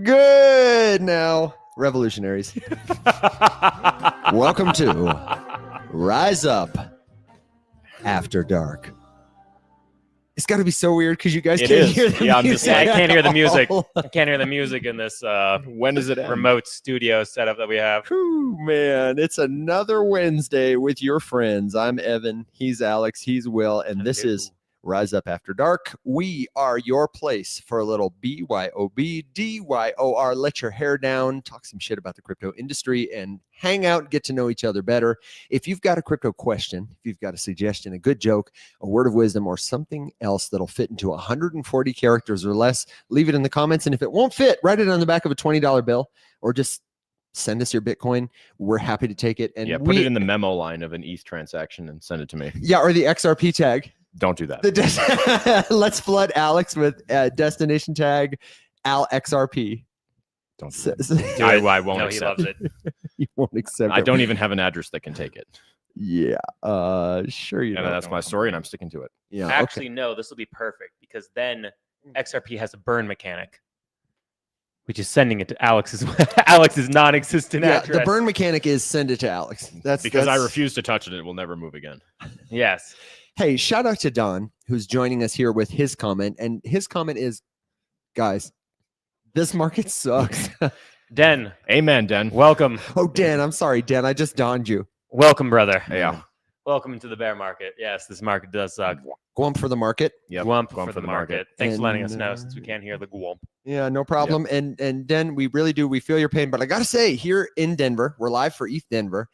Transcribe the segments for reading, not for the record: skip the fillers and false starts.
Good now, revolutionaries. Welcome to Rise Up After Dark. It's got to be so weird because you guys can't hear the music. I can't hear the music. I can't hear the music in this when does it end? remote studio setup that we have. Whew, man, it's another Wednesday with your friends. I'm Evan. He's Alex. He's Will. And this is Rise Up After Dark. We are your place for a little BYOB, DYOR. Let your hair down, talk some shit about the crypto industry, and hang out, get to know each other better. If you've got a crypto question, if you've got a suggestion, a good joke, a word of wisdom, or something else that'll fit into 140 characters or less, leave it in the comments. And if it won't fit, write it on the back of a $20 bill or just send us your Bitcoin. We're happy to take it. And put it in the memo line of an ETH transaction and send it to me. Yeah, or the XRP tag. Don't do that. Let's flood Alex with destination tag AlXRP. Don't do that. I won't accept. He loves it. You won't accept I it. don't even have an address that can take it. Yeah, sure you And don't. that's my story, and I'm sticking to it. Yeah, Actually, no, this will be perfect because then XRP has a burn mechanic, which is sending it to Alex's non-existent address. The burn mechanic is send it to Alex. That's I refuse to touch it. It will never move again. Yes. Hey, shout out to Don, who's joining us here with his comment. And his comment is, guys, this market sucks. Den. Amen, Den. Welcome. Oh, Dan, I'm sorry, Dan. I just donned you. Welcome, brother. Yeah. Welcome into the bear market. Yes, this market does suck. Gwump for the market. Yep. Gwump for the market. Thanks for letting us know And, since we can't hear the gwump. Yeah, no problem. Yep. And Den, we really do. We feel your pain. But I got to say, here in Denver, we're live for ETH Denver.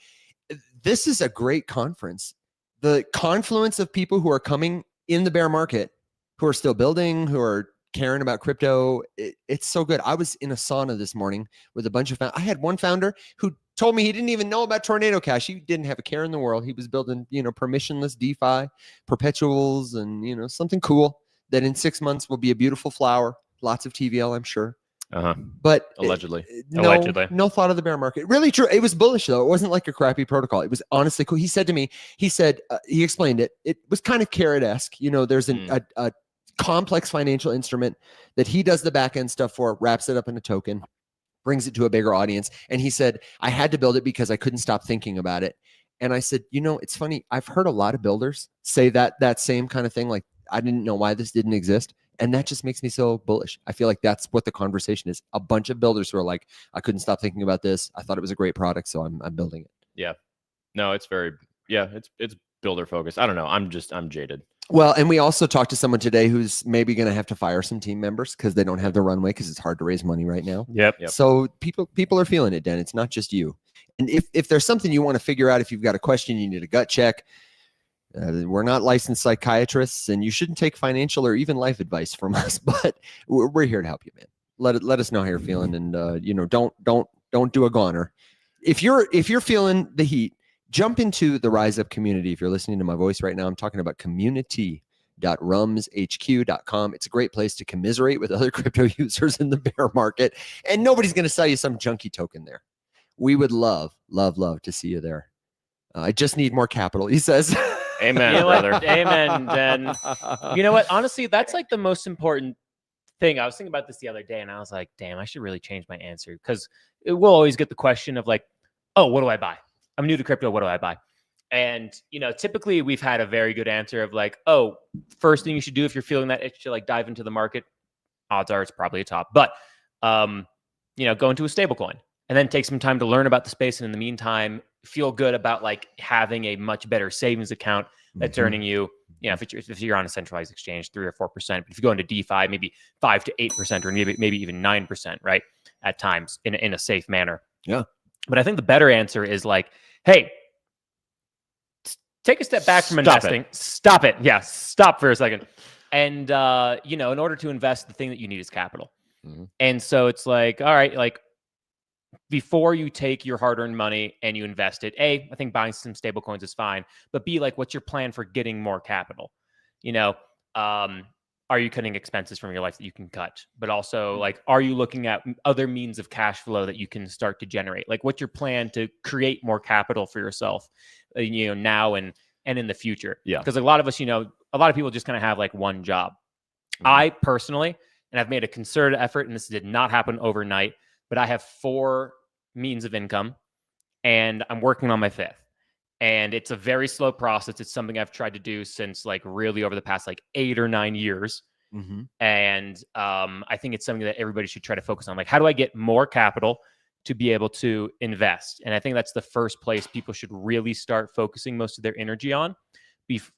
This is a great conference. The confluence of people who are coming in the bear market, who are still building, who are caring about crypto, it's so good. I was in a sauna this morning with a bunch of I had one founder who told me he didn't even know about Tornado Cash. He didn't have a care in the world. He was building, permissionless DeFi, perpetuals, and, something cool that in 6 months will be a beautiful flower. Lots of TVL, I'm sure. But allegedly, no thought of the bear market. Really true. It was bullish though. It wasn't like a crappy protocol. It was honestly cool. He said to me, he explained it. It was kind of carrot-esque. There's a complex financial instrument that he does the back end stuff for, wraps it up in a token, brings it to a bigger audience. And he said, I had to build it because I couldn't stop thinking about it. And I said, it's funny. I've heard a lot of builders say that same kind of thing. Like, I didn't know why this didn't exist. And that just makes me so bullish. I feel like that's what the conversation is. A bunch of builders who are like, I couldn't stop thinking about this. I thought it was a great product, so I'm building it. Yeah. No, it's it's builder focused. I don't know. I'm jaded. Well, and we also talked to someone today who's maybe going to have to fire some team members because they don't have the runway because it's hard to raise money right now. Yep. So people are feeling it, Dan. It's not just you. And if there's something you want to figure out, if you've got a question, you need a gut check. We're not licensed psychiatrists, and you shouldn't take financial or even life advice from us. But we're here to help you, man. Let us know how you're feeling, and don't do a goner. If you're feeling the heat, jump into the Rise Up community. If you're listening to my voice right now, I'm talking about community.rumshq.com. It's a great place to commiserate with other crypto users in the bear market, and nobody's going to sell you some junky token there. We would love to see you there. I just need more capital, he says. Amen, brother. Amen, Den. You know what? Honestly, that's like the most important thing. I was thinking about this the other day, and I was like, damn, I should really change my answer because we'll always get the question of like, oh, what do I buy? I'm new to crypto. What do I buy? And, typically we've had a very good answer of like, oh, first thing you should do if you're feeling that itch to like dive into the market, odds are it's probably a top. But, go into a stable coin and then take some time to learn about the space. And in the meantime, feel good about like having a much better savings account that's earning you, if you're on a centralized exchange, 3 or 4%. But if you go into DeFi, maybe 5 to 8%, or maybe even 9%, right? At times in a safe manner. Yeah. But I think the better answer is like, hey, take a step back from investing. Stop it. Yeah. Stop for a second. And, in order to invest, the thing that you need is capital. And so it's like, all right, like before you take your hard-earned money and you invest it, A, I think buying some stable coins is fine, but B, like what's your plan for getting more capital? Are you cutting expenses from your life that you can cut? But also, like, are you looking at other means of cash flow that you can start to generate? Like, what's your plan to create more capital for yourself, now and in the future? Yeah. Because a lot of us, a lot of people just kind of have like one job. I personally and I've made a concerted effort, and this did not happen overnight, but I have 4 means of income, and I'm working on my 5th. And it's a very slow process. It's something I've tried to do since like really over the past like 8 or 9 years. Mm-hmm. And I think it's something that everybody should try to focus on. Like, how do I get more capital to be able to invest? And I think that's the first place people should really start focusing most of their energy on.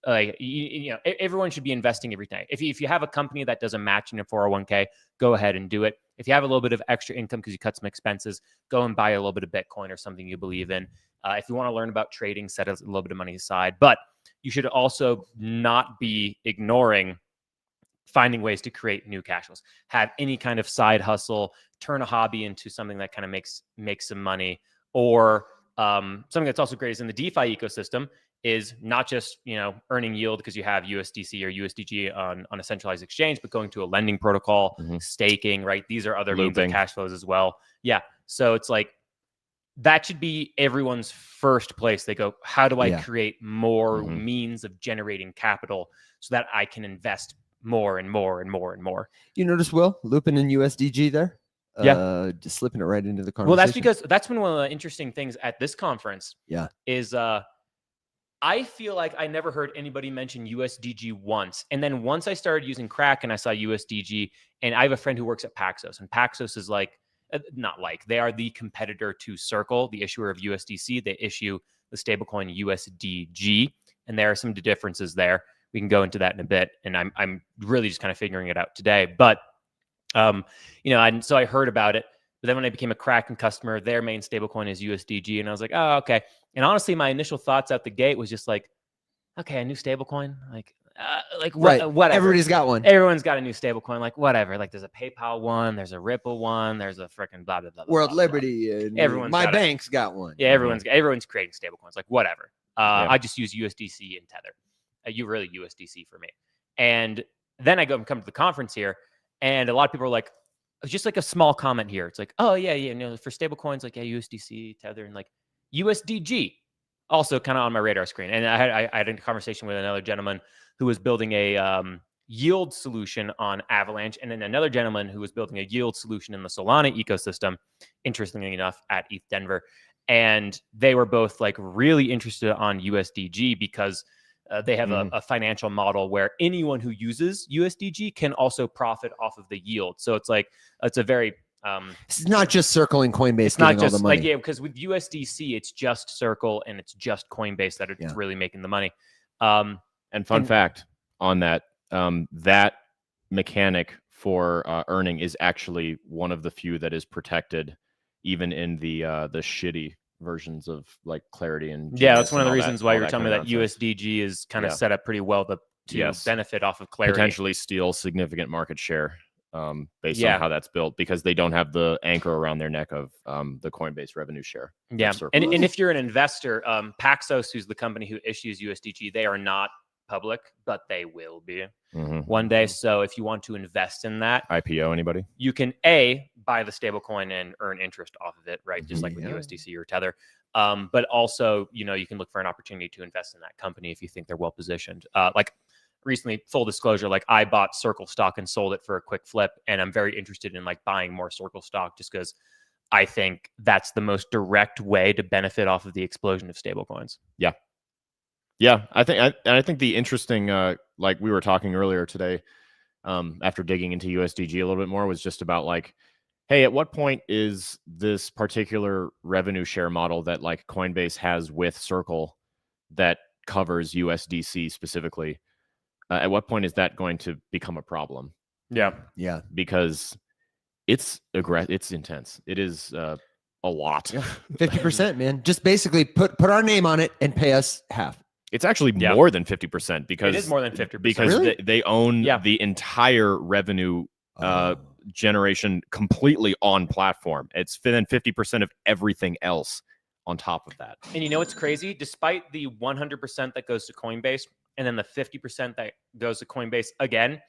Everyone should be investing every day. If you have a company that does a match in a 401k, go ahead and do it. If you have a little bit of extra income because you cut some expenses, go and buy a little bit of Bitcoin or something you believe in. If you want to learn about trading, set a little bit of money aside. But you should also not be ignoring finding ways to create new cash flows. Have any kind of side hustle, turn a hobby into something that kind of makes some money. Or something that's also great is in the DeFi ecosystem is not just, earning yield because you have USDC or USDG on a centralized exchange, but going to a lending protocol, staking, right? These are other means of cash flows as well. Yeah. So it's like, that should be everyone's first place. They go, how do I create more means of generating capital so that I can invest more and more and more and more? You notice, Will, looping in USDG there? Yeah. Just slipping it right into the conversation. Well, that's because that's been one of the interesting things at this conference. Yeah. Is I feel like I never heard anybody mention USDG once. And then once I started using Kraken, I saw USDG, and I have a friend who works at Paxos, and Paxos is like, they are the competitor to Circle, the issuer of USDC. They issue the stablecoin USDG, and there are some differences there. We can go into that in a bit, and I'm really just kind of figuring it out today. But and so I heard about it. But then when I became a Kraken customer, their main stablecoin is USDG, and I was like, oh, okay. And honestly, my initial thoughts out the gate was just like, okay, a new stablecoin, whatever. Everybody's got one. Everyone's got a new stablecoin, like whatever. Like there's a PayPal one, there's a Ripple one, there's a freaking blah blah blah. World blah, blah, Liberty. blah. And Everyone's my got bank's got one. Yeah, everyone's creating stablecoins, like whatever. I just use USDC and Tether. You really USDC for me. And then I come to the conference here, and a lot of people are like, just like a small comment here. It's like, oh yeah, for stablecoins, like USDC, Tether, and like USDG. Also kind of on my radar screen. And I had a conversation with another gentleman who was building a yield solution on Avalanche, and then another gentleman who was building a yield solution in the Solana ecosystem, interestingly enough, at ETH Denver. And they were both like really interested on USDG because they have a financial model where anyone who uses USDG can also profit off of the yield. So it's like, it's a very... it's not just Circle and Coinbase. It's not just all the money. because with USDC, it's just Circle and it's just Coinbase that it's really making the money. And fun fact on that, that mechanic for earning is actually one of the few that is protected, even in the shitty versions of like Clarity and GS. That's one of the reasons why you're telling me that USDG is kind of set up pretty well to benefit off of Clarity. Potentially steal significant market share based on how that's built, because they don't have the anchor around their neck of the Coinbase revenue share. Yeah, and if you're an investor, Paxos, who's the company who issues USDG, they are not public, but they will be one day. So if you want to invest in that, IPO, anybody? You can buy the stablecoin and earn interest off of it, right? Just like with USDC or Tether. But also, you can look for an opportunity to invest in that company if you think they're well positioned. Like recently, full disclosure, like I bought Circle stock and sold it for a quick flip, and I'm very interested in like buying more Circle stock just because I think that's the most direct way to benefit off of the explosion of stablecoins. Yeah, I think the interesting, like we were talking earlier today, after digging into USDG a little bit more, was just about like, hey, at what point is this particular revenue share model that like Coinbase has with Circle that covers USDC specifically? At what point is that going to become a problem? Yeah, because it's intense. It is a lot. 50%, man. Just basically put our name on it and pay us half. It's actually more than 50% because it is more than 50% because really? they own the entire revenue generation completely on platform. It's then 50% of everything else on top of that. And you know what's crazy? Despite the 100% that goes to Coinbase and then the 50% that goes to Coinbase again,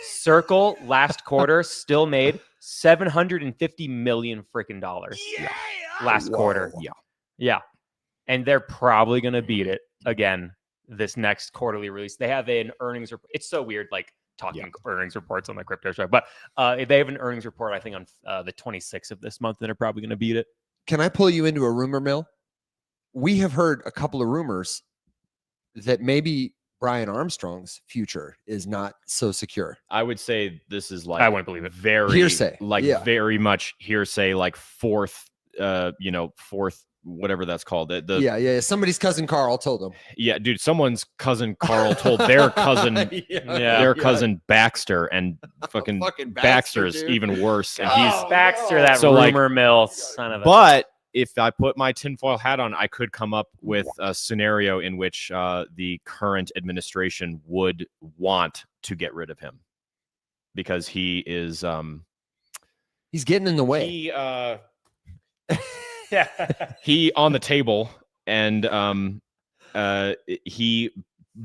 Circle last quarter still made $750 million freaking dollars. Last quarter. Yeah. And they're probably going to beat it again this next quarterly release. They have an earnings report. It's so weird. Like talking earnings reports on the crypto show. But they have an earnings report, I think, on the 26th of this month, and they're probably going to beat it. Can I pull you into a rumor mill? We have heard a couple of rumors that maybe Brian Armstrong's future is not so secure. I would say this is like, I wouldn't believe it. Very hearsay, very much hearsay, like fourth, whatever that's called. Yeah. Somebody's cousin Carl told him. Yeah, dude, someone's cousin Carl told their cousin, cousin Baxter, and fucking Baxter's even worse. And he's Baxter, that rumor mill son of a. But if I put my tinfoil hat on, I could come up with a scenario in which the current administration would want to get rid of him because he is he's getting in the way. He on the table, and he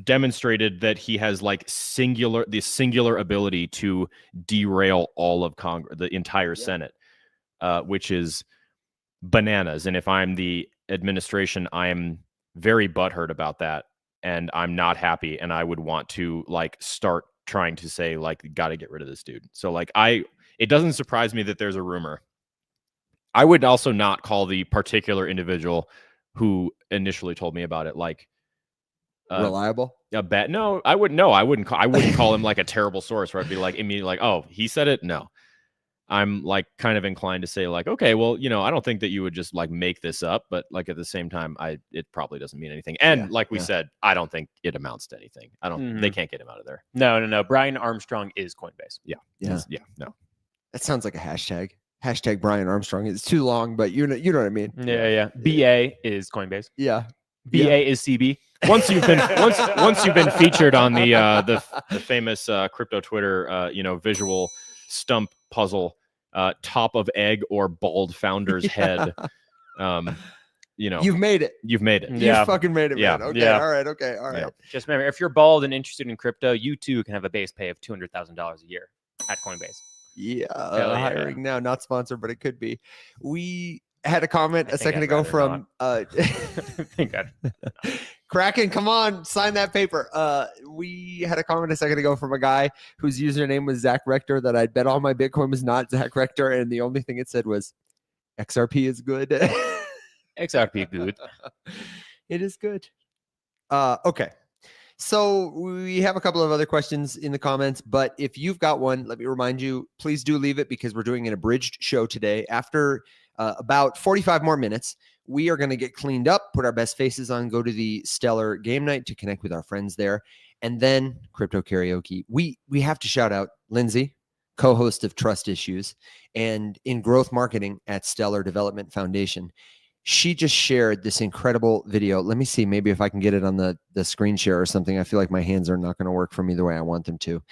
demonstrated that he has like the singular ability to derail all of Congress, the entire Senate, which is bananas. And if I'm the administration, I'm very butthurt about that, and I'm not happy, and I would want to like start trying to say like, got to get rid of this dude. So like it doesn't surprise me that there's a rumor. I would also not call the particular individual who initially told me about it like reliable. A bet. No, I wouldn't call him like a terrible source where I'd be like immediately like, oh, he said it. No, I'm like kind of inclined to say like, okay, well, I don't think that you would just like make this up, but like at the same time, it probably doesn't mean anything. And like we said, I don't think it amounts to anything. They can't get him out of there. No. Brian Armstrong is Coinbase. Yeah. No. That sounds like a hashtag. Hashtag Brian Armstrong. It's too long, but you know what I mean. Yeah. BA is Coinbase. Yeah. BA is CB. Once you've been featured on the famous crypto Twitter, visual stump puzzle, top of egg or bald founder's head. You've made it. You've made it. You fucking made it, man. Okay. Yeah. All right. Yeah. Just remember, if you're bald and interested in crypto, you too can have a base pay of $200,000 a year at Coinbase. Hiring now, not sponsored, but it could be. We had a comment a second ago from thank God. Kraken, come on, sign that paper. We had a comment a second ago from a guy whose username was Zach Rector that I'd bet all my Bitcoin was not Zach Rector, and the only thing it said was XRP is good. XRP good. It is good. Okay. So we have a couple of other questions in the comments, but if you've got one, let me remind you, please do leave it because we're doing an abridged show today. After about 45 more minutes, we are going to get cleaned up, put our best faces on, go to the Stellar game night to connect with our friends there, and then crypto karaoke. We have to shout out Lindsay, co-host of Trust Issues and in growth marketing at Stellar Development Foundation. She just shared this incredible video. Let me see, maybe if I can get it on the screen share or something. I feel like my hands are not going to work for me the way I want them to.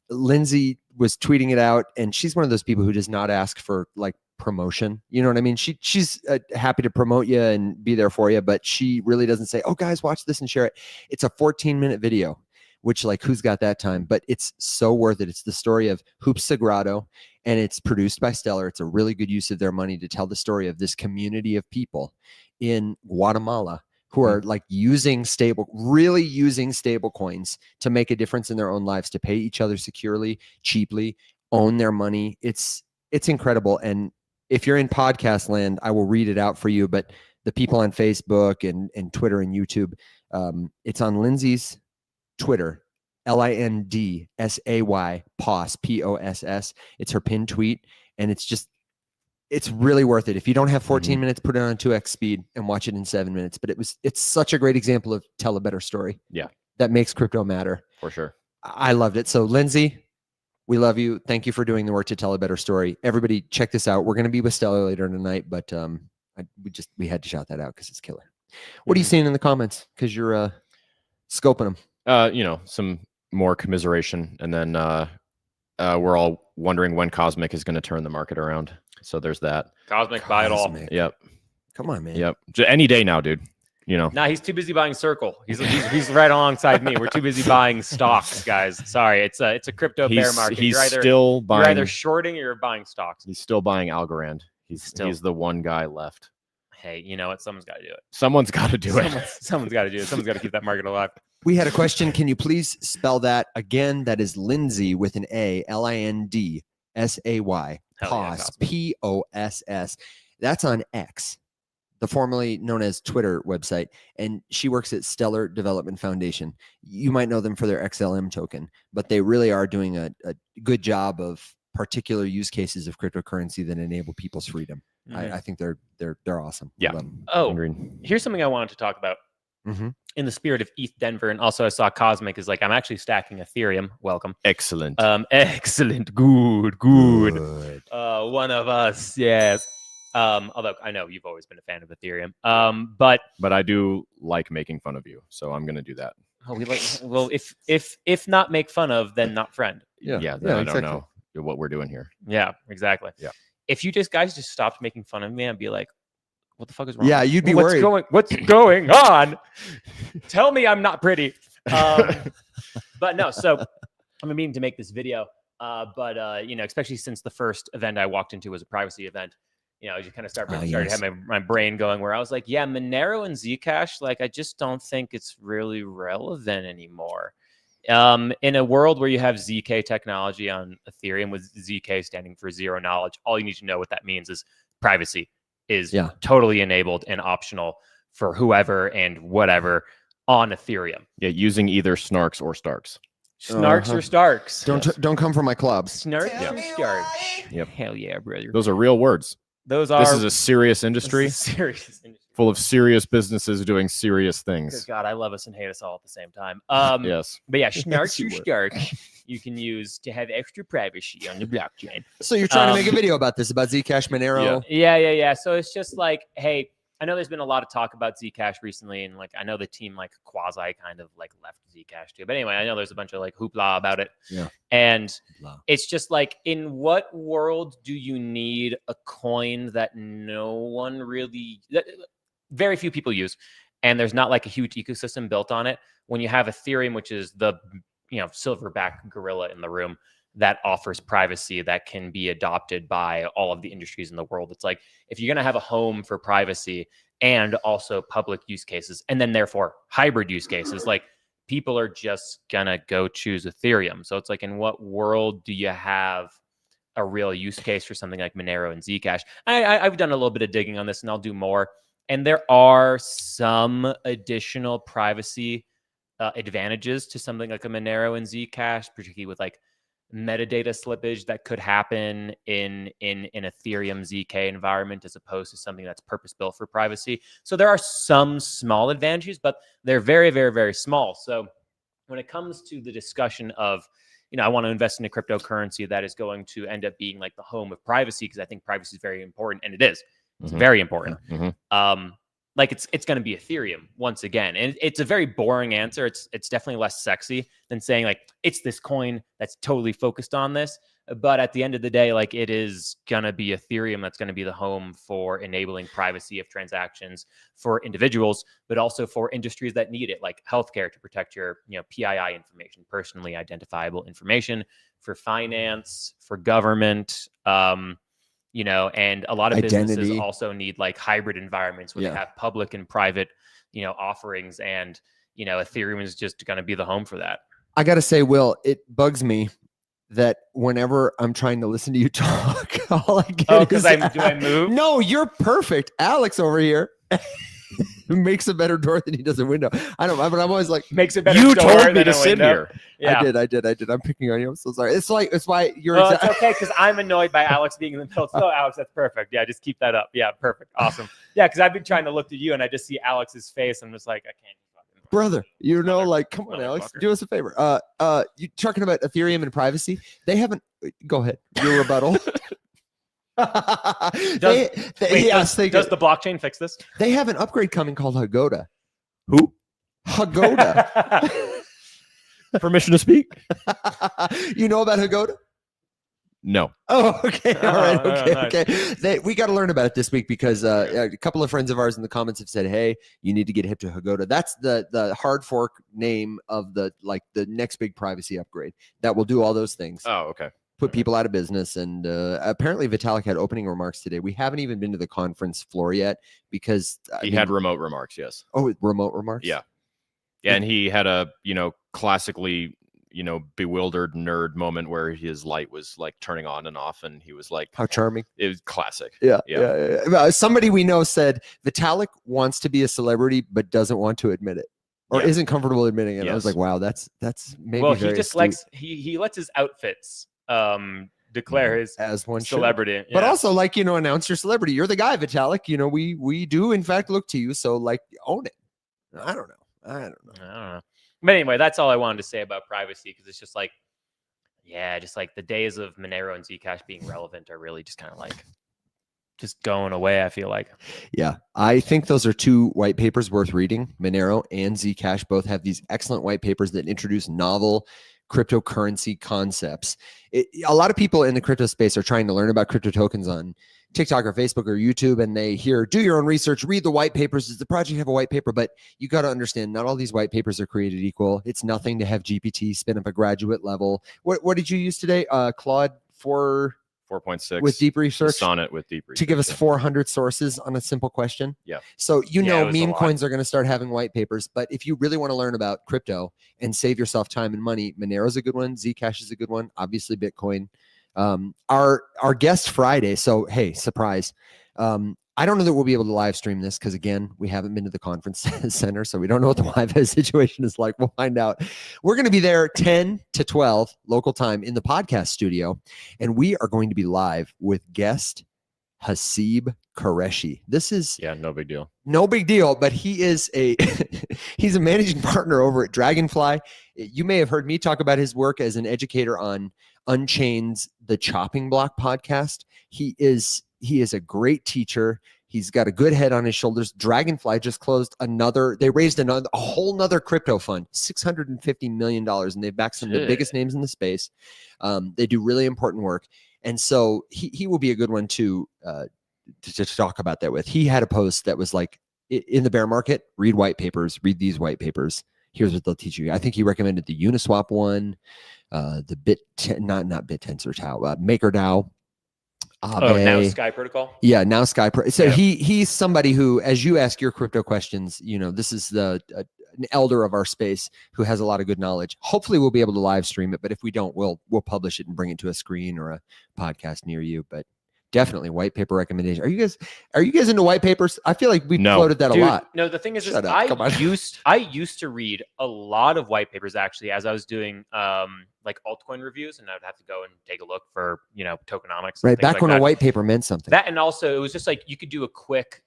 Lindsay was tweeting it out, and she's one of those people who does not ask for like promotion. You know what I mean? She's happy to promote you and be there for you, but she really doesn't say, oh, guys, watch this and share it. It's a 14-minute video, which like who's got that time? But it's so worth it. It's the story of Hoops Sagrado, and it's produced by Stellar. It's a really good use of their money to tell the story of this community of people in Guatemala who are like really using stable coins to make a difference in their own lives, to pay each other securely, cheaply, own their money. It's incredible. And if you're in podcast land, I will read it out for you. But the people on Facebook and Twitter and YouTube, it's on Lindsay's Twitter, Lindsay Poss, Poss. It's her pinned tweet, and it's really worth it. If you don't have 14 minutes, put it on 2x speed and watch it in 7 minutes. But it's such a great example of tell a better story. Yeah, that makes crypto matter for sure. I loved it. So Lindsay, we love you. Thank you for doing the work to tell a better story. Everybody, check this out. We're going to be with Stellar later tonight, but we had to shout that out because it's killer. What are you seeing in the comments? Because you're scoping them. Some more commiseration, and then we're all wondering when Cosmic is going to turn the market around. So there's that. Cosmic, buy it all. Yep. Come on, man. Yep. Any day now, dude. Nah, he's too busy buying Circle. He's right alongside me. We're too busy buying stocks, guys. Sorry, it's a crypto bear market. He's still buying. You're either shorting or you're buying stocks. He's still buying Algorand. He's the one guy left. Hey, you know what? Someone's got to do it. Someone's got to do it. Someone's got to do it. Someone's got to keep that market alive. We had a question. Can you please spell that again? That is Lindsay with an A, Lindsay, Poss, Poss. That's on X, the formerly known as Twitter website. And she works at Stellar Development Foundation. You might know them for their XLM token, but they really are doing a good job of particular use cases of cryptocurrency that enable people's freedom. I think they're awesome. Yeah. Oh, Agreed. here's something I wanted to talk about. In the spirit of ETH Denver, and also I saw Cosmic is like, I'm actually stacking Ethereum. Welcome. Excellent. Excellent. Good. One of us. Yes. Although I know you've always been a fan of Ethereum. But I do like making fun of you, so I'm gonna do that. Well, if not make fun of, then not friend. Yeah. I don't know what we're doing here. Yeah, exactly. Yeah. If you guys just stopped making fun of me and be like, what the fuck is wrong? Yeah, you'd be worried. What's going on? Tell me I'm not pretty. But no, so I'm meaning to make this video. But especially since the first event I walked into was a privacy event, I just kind of started to have my brain going where I was like, yeah, Monero and Zcash, like I just don't think it's really relevant anymore. In a world where you have ZK technology on Ethereum with ZK standing for zero knowledge, all you need to know what that means is privacy is totally enabled and optional for whoever and whatever on Ethereum. Yeah, using either snarks or starks. Snarks or Starks. Don't come from my clubs. Snarks or Starks. Yep. Hell yeah, brother. Those are real words. Those are. This is a serious industry. Full of serious businesses doing serious things. Good God, I love us and hate us all at the same time. Yes. But yeah, Snarks or Starks you can use to have extra privacy on the blockchain. So you're trying to make a video about this, about Zcash, Monero? Yeah. So it's just like, hey, I know there's been a lot of talk about Zcash recently, and like I know the team like quasi kind of like left Zcash too. But anyway, I know there's a bunch of like hoopla about it. Yeah. And it's just like, in what world do you need a coin that very few people use, and there's not like a huge ecosystem built on it, when you have Ethereum, which is the silverback gorilla in the room that offers privacy that can be adopted by all of the industries in the world. It's like, if you're going to have a home for privacy and also public use cases, and then therefore hybrid use cases, like people are just going to go choose Ethereum. So it's like, in what world do you have a real use case for something like Monero and Zcash? I've done a little bit of digging on this, and I'll do more. And there are some additional privacy advantages to something like a Monero and Zcash, particularly with like metadata slippage that could happen in Ethereum ZK environment, as opposed to something that's purpose built for privacy. So there are some small advantages, but they're very, very, very small. So when it comes to the discussion of, I want to invest in a cryptocurrency that is going to end up being like the home of privacy, because I think privacy is very important, and it is. It's very important. Like it's going to be Ethereum once again. And it's a very boring answer. It's definitely less sexy than saying like, it's this coin that's totally focused on this. But at the end of the day, like, it is going to be Ethereum that's going to be the home for enabling privacy of transactions for individuals, but also for industries that need it, like healthcare, to protect your, PII information, personally identifiable information, for finance, for government, and a lot of businesses also need like hybrid environments where they have public and private, offerings, and, Ethereum is just going to be the home for that. I got to say, Will, it bugs me that whenever I'm trying to listen to you talk, all I get is... do I move? No, you're perfect. Alex over here makes a better door than he does a window. I don't know, but I'm always like, makes a better door. You told me to sit here. Yeah. I did. I'm picking on you. I'm so sorry. It's why you're... It's okay, because I'm annoyed by Alex being in the middle. So, Alex, that's perfect. Yeah, just keep that up. Yeah, perfect. Awesome. Yeah, because I've been trying to look at you, and I just see Alex's face, and I'm just like, I can't. Brother, like, come on, Alex, do us a favor. You talking about Ethereum and privacy? They haven't... Go ahead. Your rebuttal. Does the blockchain fix this? They have an upgrade coming called Hagoda. Who? Hagoda. Permission to speak? You know about Hagoda? No. Oh, okay. All right. Okay. Nice. Okay. We got to learn about it this week, because a couple of friends of ours in the comments have said, "Hey, you need to get hip to Hagoda." That's the hard fork name of the next big privacy upgrade that will do all those things. Oh, okay. Put people out of business. And apparently Vitalik had opening remarks today. We haven't even been to the conference floor yet, because he had remote remarks. Yes. Oh, remote remarks. Yeah. Yeah, and he had a, classically, bewildered nerd moment where his light was like turning on and off, and he was like, how charming. It was classic. Yeah. Somebody we know said Vitalik wants to be a celebrity but doesn't want to admit it, or isn't comfortable admitting it. Yes. I was like, wow, that's maybe well, very he just astute. likes he lets his outfits declare his as one celebrity. But also, like, announce your celebrity. You're the guy, Vitalik. We do in fact look to you, so like own it. I don't know. But anyway, that's all I wanted to say about privacy, because it's just like, just like the days of Monero and Zcash being relevant are really just kind of like just going away, I feel like. Yeah, I think those are two white papers worth reading. Monero and Zcash both have these excellent white papers that introduce novel cryptocurrency concepts. A lot of people in the crypto space are trying to learn about crypto tokens on TikTok or Facebook or YouTube, and they hear, do your own research, read the white papers. Does the project have a white paper? But you got to understand, not all these white papers are created equal. It's nothing to have GPT spin up a graduate level. What did you use today? Claude 4.6 with deep research, Sonnet with deep research, to give us 400 sources on a simple question. Yeah. So meme lot. coins are going to start having white papers, but if you really want to learn about crypto and save yourself time and money, Monero is a good one. Zcash is a good one. Obviously, Bitcoin. Our guest Friday. So hey, surprise. I don't know that we'll be able to live stream this because, again, we haven't been to the conference center, so we don't know what the Wi-Fi situation is like. We'll find out. We're going to be there 10 to 12 local time in the podcast studio, and we are going to be live with guest Haseeb Qureshi. This is no big deal. No big deal, but he is he's a managing partner over at Dragonfly. You may have heard me talk about his work as an educator on Unchained's The Chopping Block podcast. He is a great teacher. He's got a good head on his shoulders. Dragonfly just closed they raised a whole nother crypto fund, $650 million, and they've backed some of the biggest names in the space. They do really important work. And so he will be a good one to talk about that with. He had a post that was like, in the bear market, read white papers, read these white papers. Here's what they'll teach you. I think he recommended the Uniswap one, the not BitTensor Tau, MakerDAO. Now Sky Protocol. Yeah, now Sky. So he's somebody who, as you ask your crypto questions, this is an elder of our space who has a lot of good knowledge. Hopefully, we'll be able to live stream it, but if we don't, we'll publish it and bring it to a screen or a podcast near you. But definitely white paper recommendation. Are you guys into white papers? I feel like we floated that a lot. No, the thing is, I used to read a lot of white papers actually as I was doing like altcoin reviews, and I'd have to go and take a look for tokenomics. Right, back when a white paper meant something. That, and also it was just like you could do a quick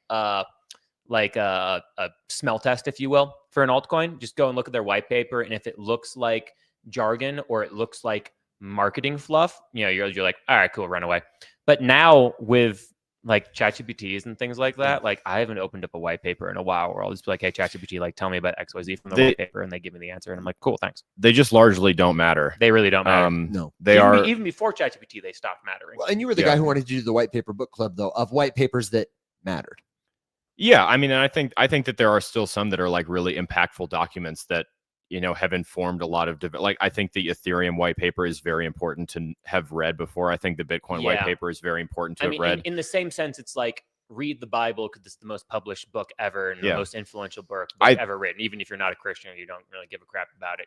like a smell test, if you will, for an altcoin. Just go and look at their white paper, and if it looks like jargon or it looks like marketing fluff, you're like, all right, cool, run away. But now with like ChatGPTs and things like that, like I haven't opened up a white paper in a while where I'll just be like, hey, ChatGPT, like tell me about XYZ from the white paper, and they give me the answer, and I'm like, cool, thanks. They just largely don't matter. They really don't matter. No, they even before ChatGPT, they stopped mattering. Well, and you were the guy who wanted to do the white paper book club, though, of white papers that mattered. Yeah, I mean, and I think that there are still some that are like really impactful documents that have informed a lot of like, I think the Ethereum white paper is very important to have read before. I think the Bitcoin white paper is very important to have read. In the same sense, it's like read the Bible because it's the most published book ever and the most influential book ever written. Even if you're not a Christian, you don't really give a crap about it.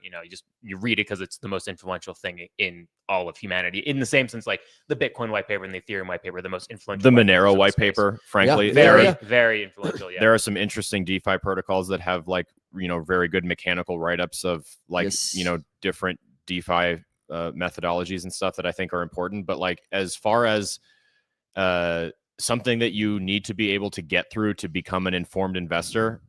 You read it because it's the most influential thing in all of humanity. In the same sense, like the Bitcoin white paper and the Ethereum white paper, the most influential. The Monero white paper, frankly, very influential. Yeah, there are some interesting DeFi protocols that have like very good mechanical write-ups of like different DeFi methodologies and stuff that I think are important. But like as far as something that you need to be able to get through to become an informed investor,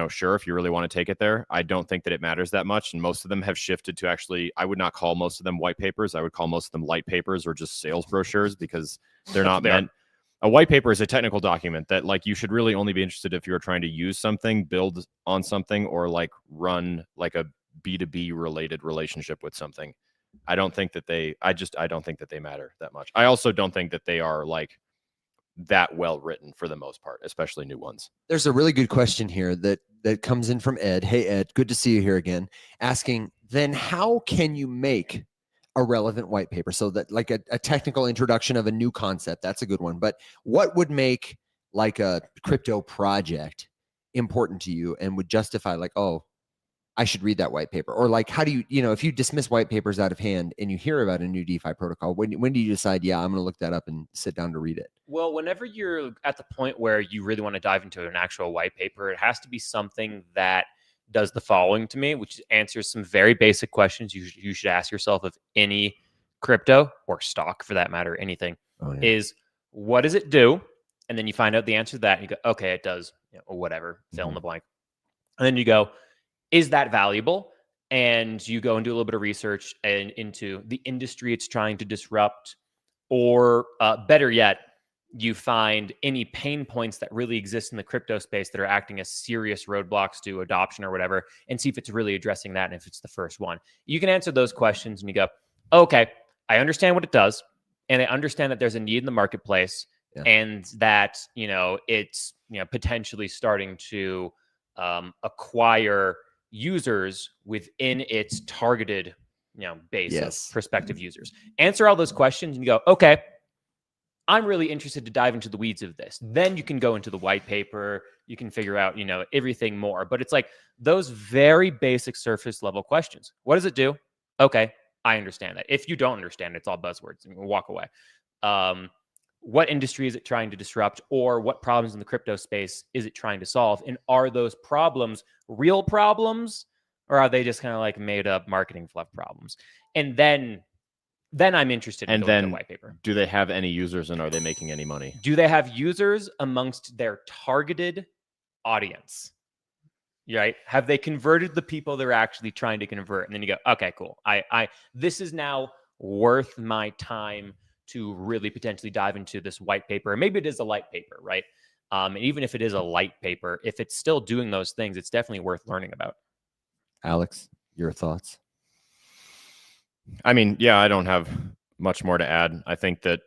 sure, if you really want to take it there, I don't think that it matters that much. And most of them have shifted to actually, I would not call most of them white papers. I would call most of them light papers or just sales brochures, because they're not meant. A white paper is a technical document that like you should really only be interested if you're trying to use something, build on something, or like run like a B2B related relationship with something. I don't think that they matter that much. I also don't think that they are like that well written for the most part, especially new ones. There's a really good question here that comes in from Ed. Hey, Ed, good to see you here again. Asking, then how can you make a relevant white paper? So that like a technical introduction of a new concept, that's a good one. But what would make like a crypto project important to you and would justify like, oh, I should read that white paper? Or like, how do you, if you dismiss white papers out of hand and you hear about a new DeFi protocol, when do you decide, yeah, I'm going to look that up and sit down to read it? Well, whenever you're at the point where you really want to dive into an actual white paper, it has to be something that does the following to me, which answers some very basic questions you should ask yourself of any crypto or stock for that matter, anything, is what does it do? And then you find out the answer to that and you go, okay, it does, or whatever, fill in the blank. And then you go, is that valuable? And you go and do a little bit of research and into the industry it's trying to disrupt, or better yet, you find any pain points that really exist in the crypto space that are acting as serious roadblocks to adoption or whatever, and see if it's really addressing that and if it's the first one. You can answer those questions and you go, okay, I understand what it does, and I understand that there's a need in the marketplace, and that it's potentially starting to acquire users within its targeted base of prospective users. Answer all those questions and you go, okay, I'm really interested to dive into the weeds of this. Then you can go into the white paper, you can figure out everything more. But it's like those very basic surface level questions. What does it do? Okay, I understand that. If you don't understand it, it's all buzzwords and walk away. What industry is it trying to disrupt, or what problems in the crypto space is it trying to solve? And are those problems real problems, or are they just kind of like made up marketing fluff problems? And then I'm interested in the white paper. Do they have any users, and are they making any money? Do they have users amongst their targeted audience? Right? Have they converted the people they're actually trying to convert? And then you go, okay, cool. This is now worth my time to really potentially dive into this white paper. Maybe it is a light paper, right? And even if it is a light paper, if it's still doing those things, it's definitely worth learning about. Alex, your thoughts? I mean, yeah, I don't have much more to add. I think that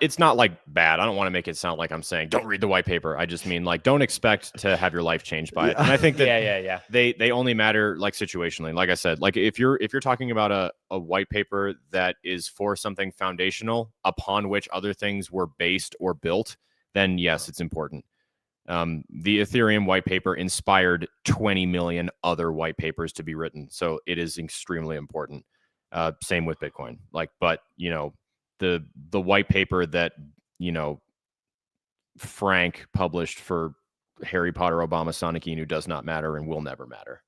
it's not like bad. I don't want to make it sound like I'm saying don't read the white paper. I just mean like don't expect to have your life changed by it. And I think that they only matter like situationally. Like I said, like if you're talking about a white paper that is for something foundational upon which other things were based or built, then yes, it's important. The Ethereum white paper inspired 20 million other white papers to be written. So it is extremely important. Same with Bitcoin. But the white paper that Frank published for Harry Potter, Obama, Sonic Inu does not matter and will never matter.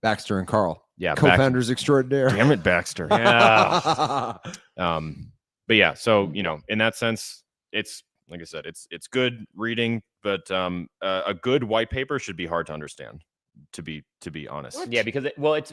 Baxter and Carl, co-founders extraordinaire. Damn it, Baxter. Yeah. But yeah, so in that sense, it's like I said, it's good reading, but a good white paper should be hard to understand. To be honest. Yeah, because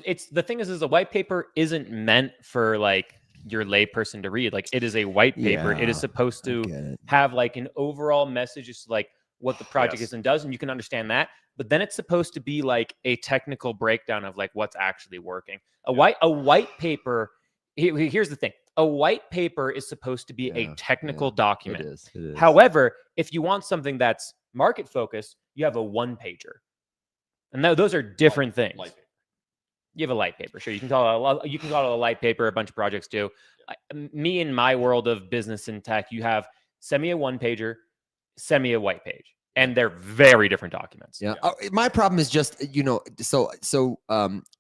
it's the thing is a white paper isn't meant for like your layperson to read. Like it is a white paper. It is supposed to have like an overall message as to like what the project is and does, and you can understand that. But then it's supposed to be like a technical breakdown of like what's actually working. A white paper. Here's the thing. A white paper is supposed to be a technical document. It is. However, if you want something that's market focused, you have a one pager. And those are different things. You have a light paper. Sure, you can call it a light paper. A bunch of projects do. Me in my world of business and tech, you have send me a one pager, send me a white page, and they're very different documents. Yeah. My problem is just so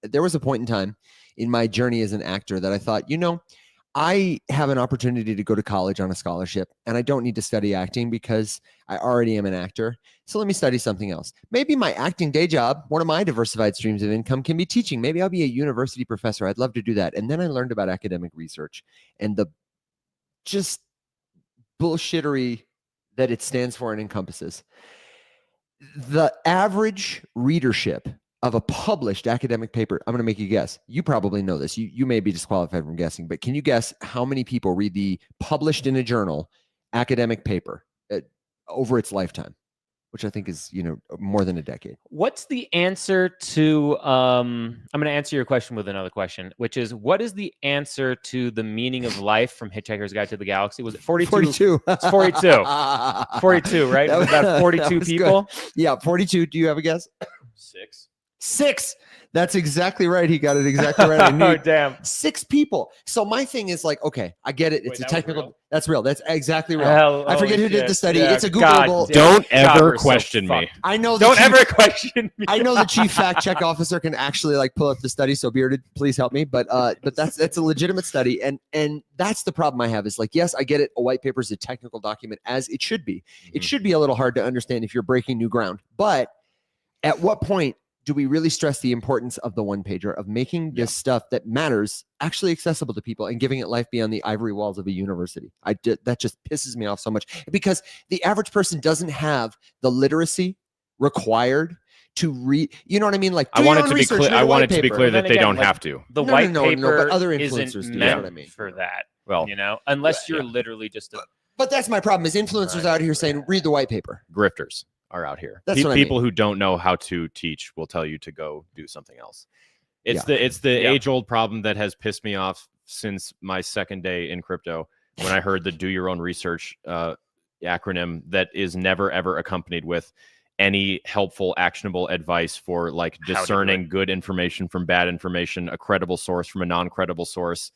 there was a point in time in my journey as an actor that I thought, I have an opportunity to go to college on a scholarship, and I don't need to study acting because I already am an actor. So let me study something else. Maybe my acting day job, one of my diversified streams of income, can be teaching. Maybe I'll be a university professor. I'd love to do that. And then I learned about academic research and the just bullshittery that it stands for and encompasses. The average readership of a published academic paper, I'm going to make you guess. You probably know this. You may be disqualified from guessing, but can you guess how many people read the published in a journal academic paper over its lifetime, which I think is, more than a decade? What's the answer to, I'm going to answer your question with another question, which is, what is the answer to the meaning of life from Hitchhiker's Guide to the Galaxy? Was it 42? 42. It's 42. 42, right? About 42 people? Good. Yeah, 42. Do you have a guess? 6. That's exactly right. He got it exactly right. I knew Oh, damn. 6 people. So my thing is like, okay, I get it. It's Wait, a technical. real? That's real. That's exactly real. Hell, I forget holy who did shit. the study. Yeah, It's a God Googleable. damn. Don't God, ever we're so question me. fucked. I know. Don't ever question me. I know the chief fact check officer can actually like pull up the study. So Bearded, please help me. But that's a legitimate study, and that's the problem I have is like, yes, I get it. A white paper is a technical document, as it should be. It should be a little hard to understand if you're breaking new ground. But at what point do we really stress the importance of the one pager, of making this stuff that matters actually accessible to people and giving it life beyond the ivory walls of a university? That just pisses me off so much, because the average person doesn't have the literacy required to read. You know what I mean? Like, I want it to be clear. I want it to be clear that they don't have to. The white paper but other influencers isn't do. meant That's what I mean. for that. Well, you know, unless you're literally just a. But that's my problem. Is influencers out here saying, "Read the white paper." Grifters are out here. That's what I people mean. who don't know how to teach will tell you to go do something else. It's the age-old problem that has pissed me off since my second day in crypto, when I heard the "do your own research" acronym that is never ever accompanied with any helpful, actionable advice for like discerning good information from bad information, a credible source from a non-credible source,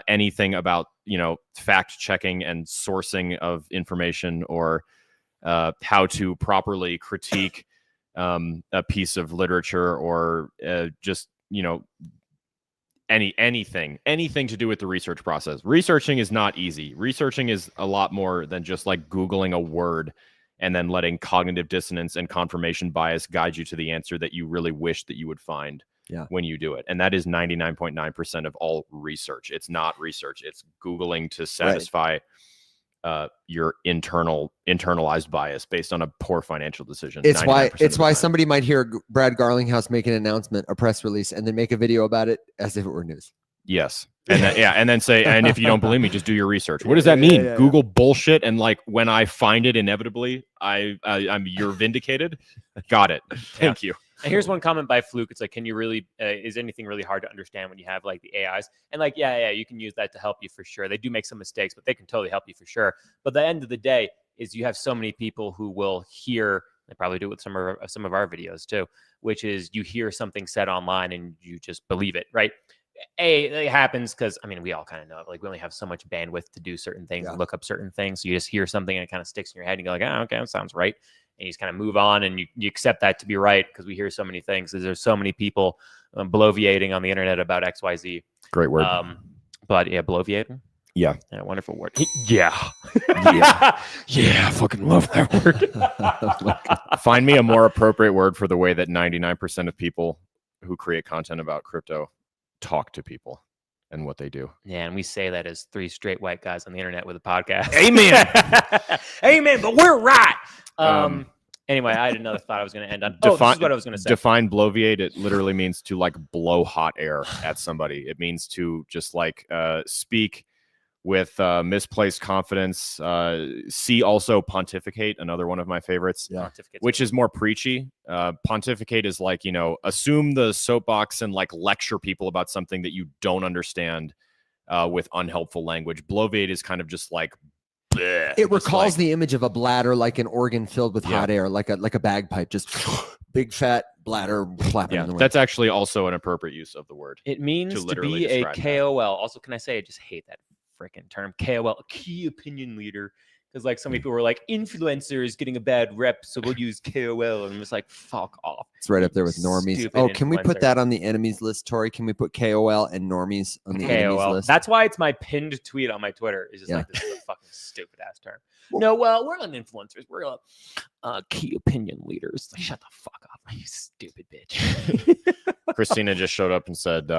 anything about, you know, fact checking and sourcing of information, or how to properly critique a piece of literature, or just, you know, anything to do with the research process. Researching is not easy. Researching is a lot more than just like Googling a word and then letting cognitive dissonance and confirmation bias guide you to the answer that you really wish that you would find when you do it. And that is 99.9% of all research. It's not research. It's Googling to satisfy your internalized bias based on a poor financial decision. It's why somebody might hear Brad Garlinghouse make an announcement, a press release, and then make a video about it as if it were news. Yes. And then, and then say, and if you don't believe me, just do your research. What does that mean? Google bullshit, and like when I find it inevitably, you're vindicated. Got it. Thank you. And here's one comment by Fluke. It's like, can you really, is anything really hard to understand when you have like the AIs? And like, yeah, you can use that to help you for sure. They do make some mistakes, but they can totally help you for sure. But the end of the day is you have so many people who will hear, they probably do it with some of our videos too, which is you hear something said online and you just believe it, right? It happens because, I mean, we all kind of know it. Like, we only have so much bandwidth to do certain things and look up certain things. So you just hear something and it kind of sticks in your head and you go like, oh, okay, that sounds right. And you just kind of move on and you accept that to be right, because we hear so many things. There's so many people bloviating on the internet about XYZ. Great word. But yeah, bloviating. Yeah. Wonderful word. Yeah. I fucking love that word. Find me a more appropriate word for the way that 99% of people who create content about crypto talk to people and what they do. Yeah, and we say that as 3 straight white guys on the internet with a podcast. Amen. Amen, but we're right. Anyway, I had another thought I was going to end on. This is what I was going to say. Define bloviate. It literally means to like blow hot air at somebody. It means to just like speak with misplaced confidence. See also pontificate, another one of my favorites, which is more preachy. Pontificate is like, you know, assume the soapbox and like lecture people about something that you don't understand with unhelpful language. Bloviate is kind of just like, bleh, it recalls the image of a bladder, like an organ filled with hot air, like a bagpipe, just big fat bladder flapping in the wind. That's actually also an appropriate use of the word. It means to be a KOL. Also, can I say I just hate that freaking term, KOL, a key opinion leader, because like so many people were like, influencer is getting a bad rep, so we'll use KOL, and I'm just like, fuck off. It's right up there with normies. Oh, can we put that on the enemies list, Tori? Can we put KOL and normies on the enemies list? That's why it's my pinned tweet on my Twitter. It's just like, this is a fucking stupid ass term. No, well, we're not influencers. We're key opinion leaders. Like, shut the fuck up, you stupid bitch. Christina just showed up and said,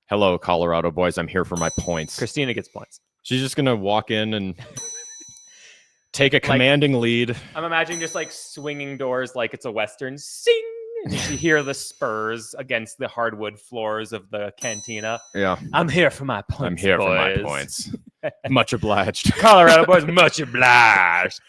hello, Colorado boys. I'm here for my points. Christina gets points. She's just going to walk in and take a commanding lead. I'm imagining just like swinging doors like it's a Western. Sing! And you hear the spurs against the hardwood floors of the cantina. Yeah. I'm here for my points. I'm here for my points. Much obliged. Colorado boys, much obliged.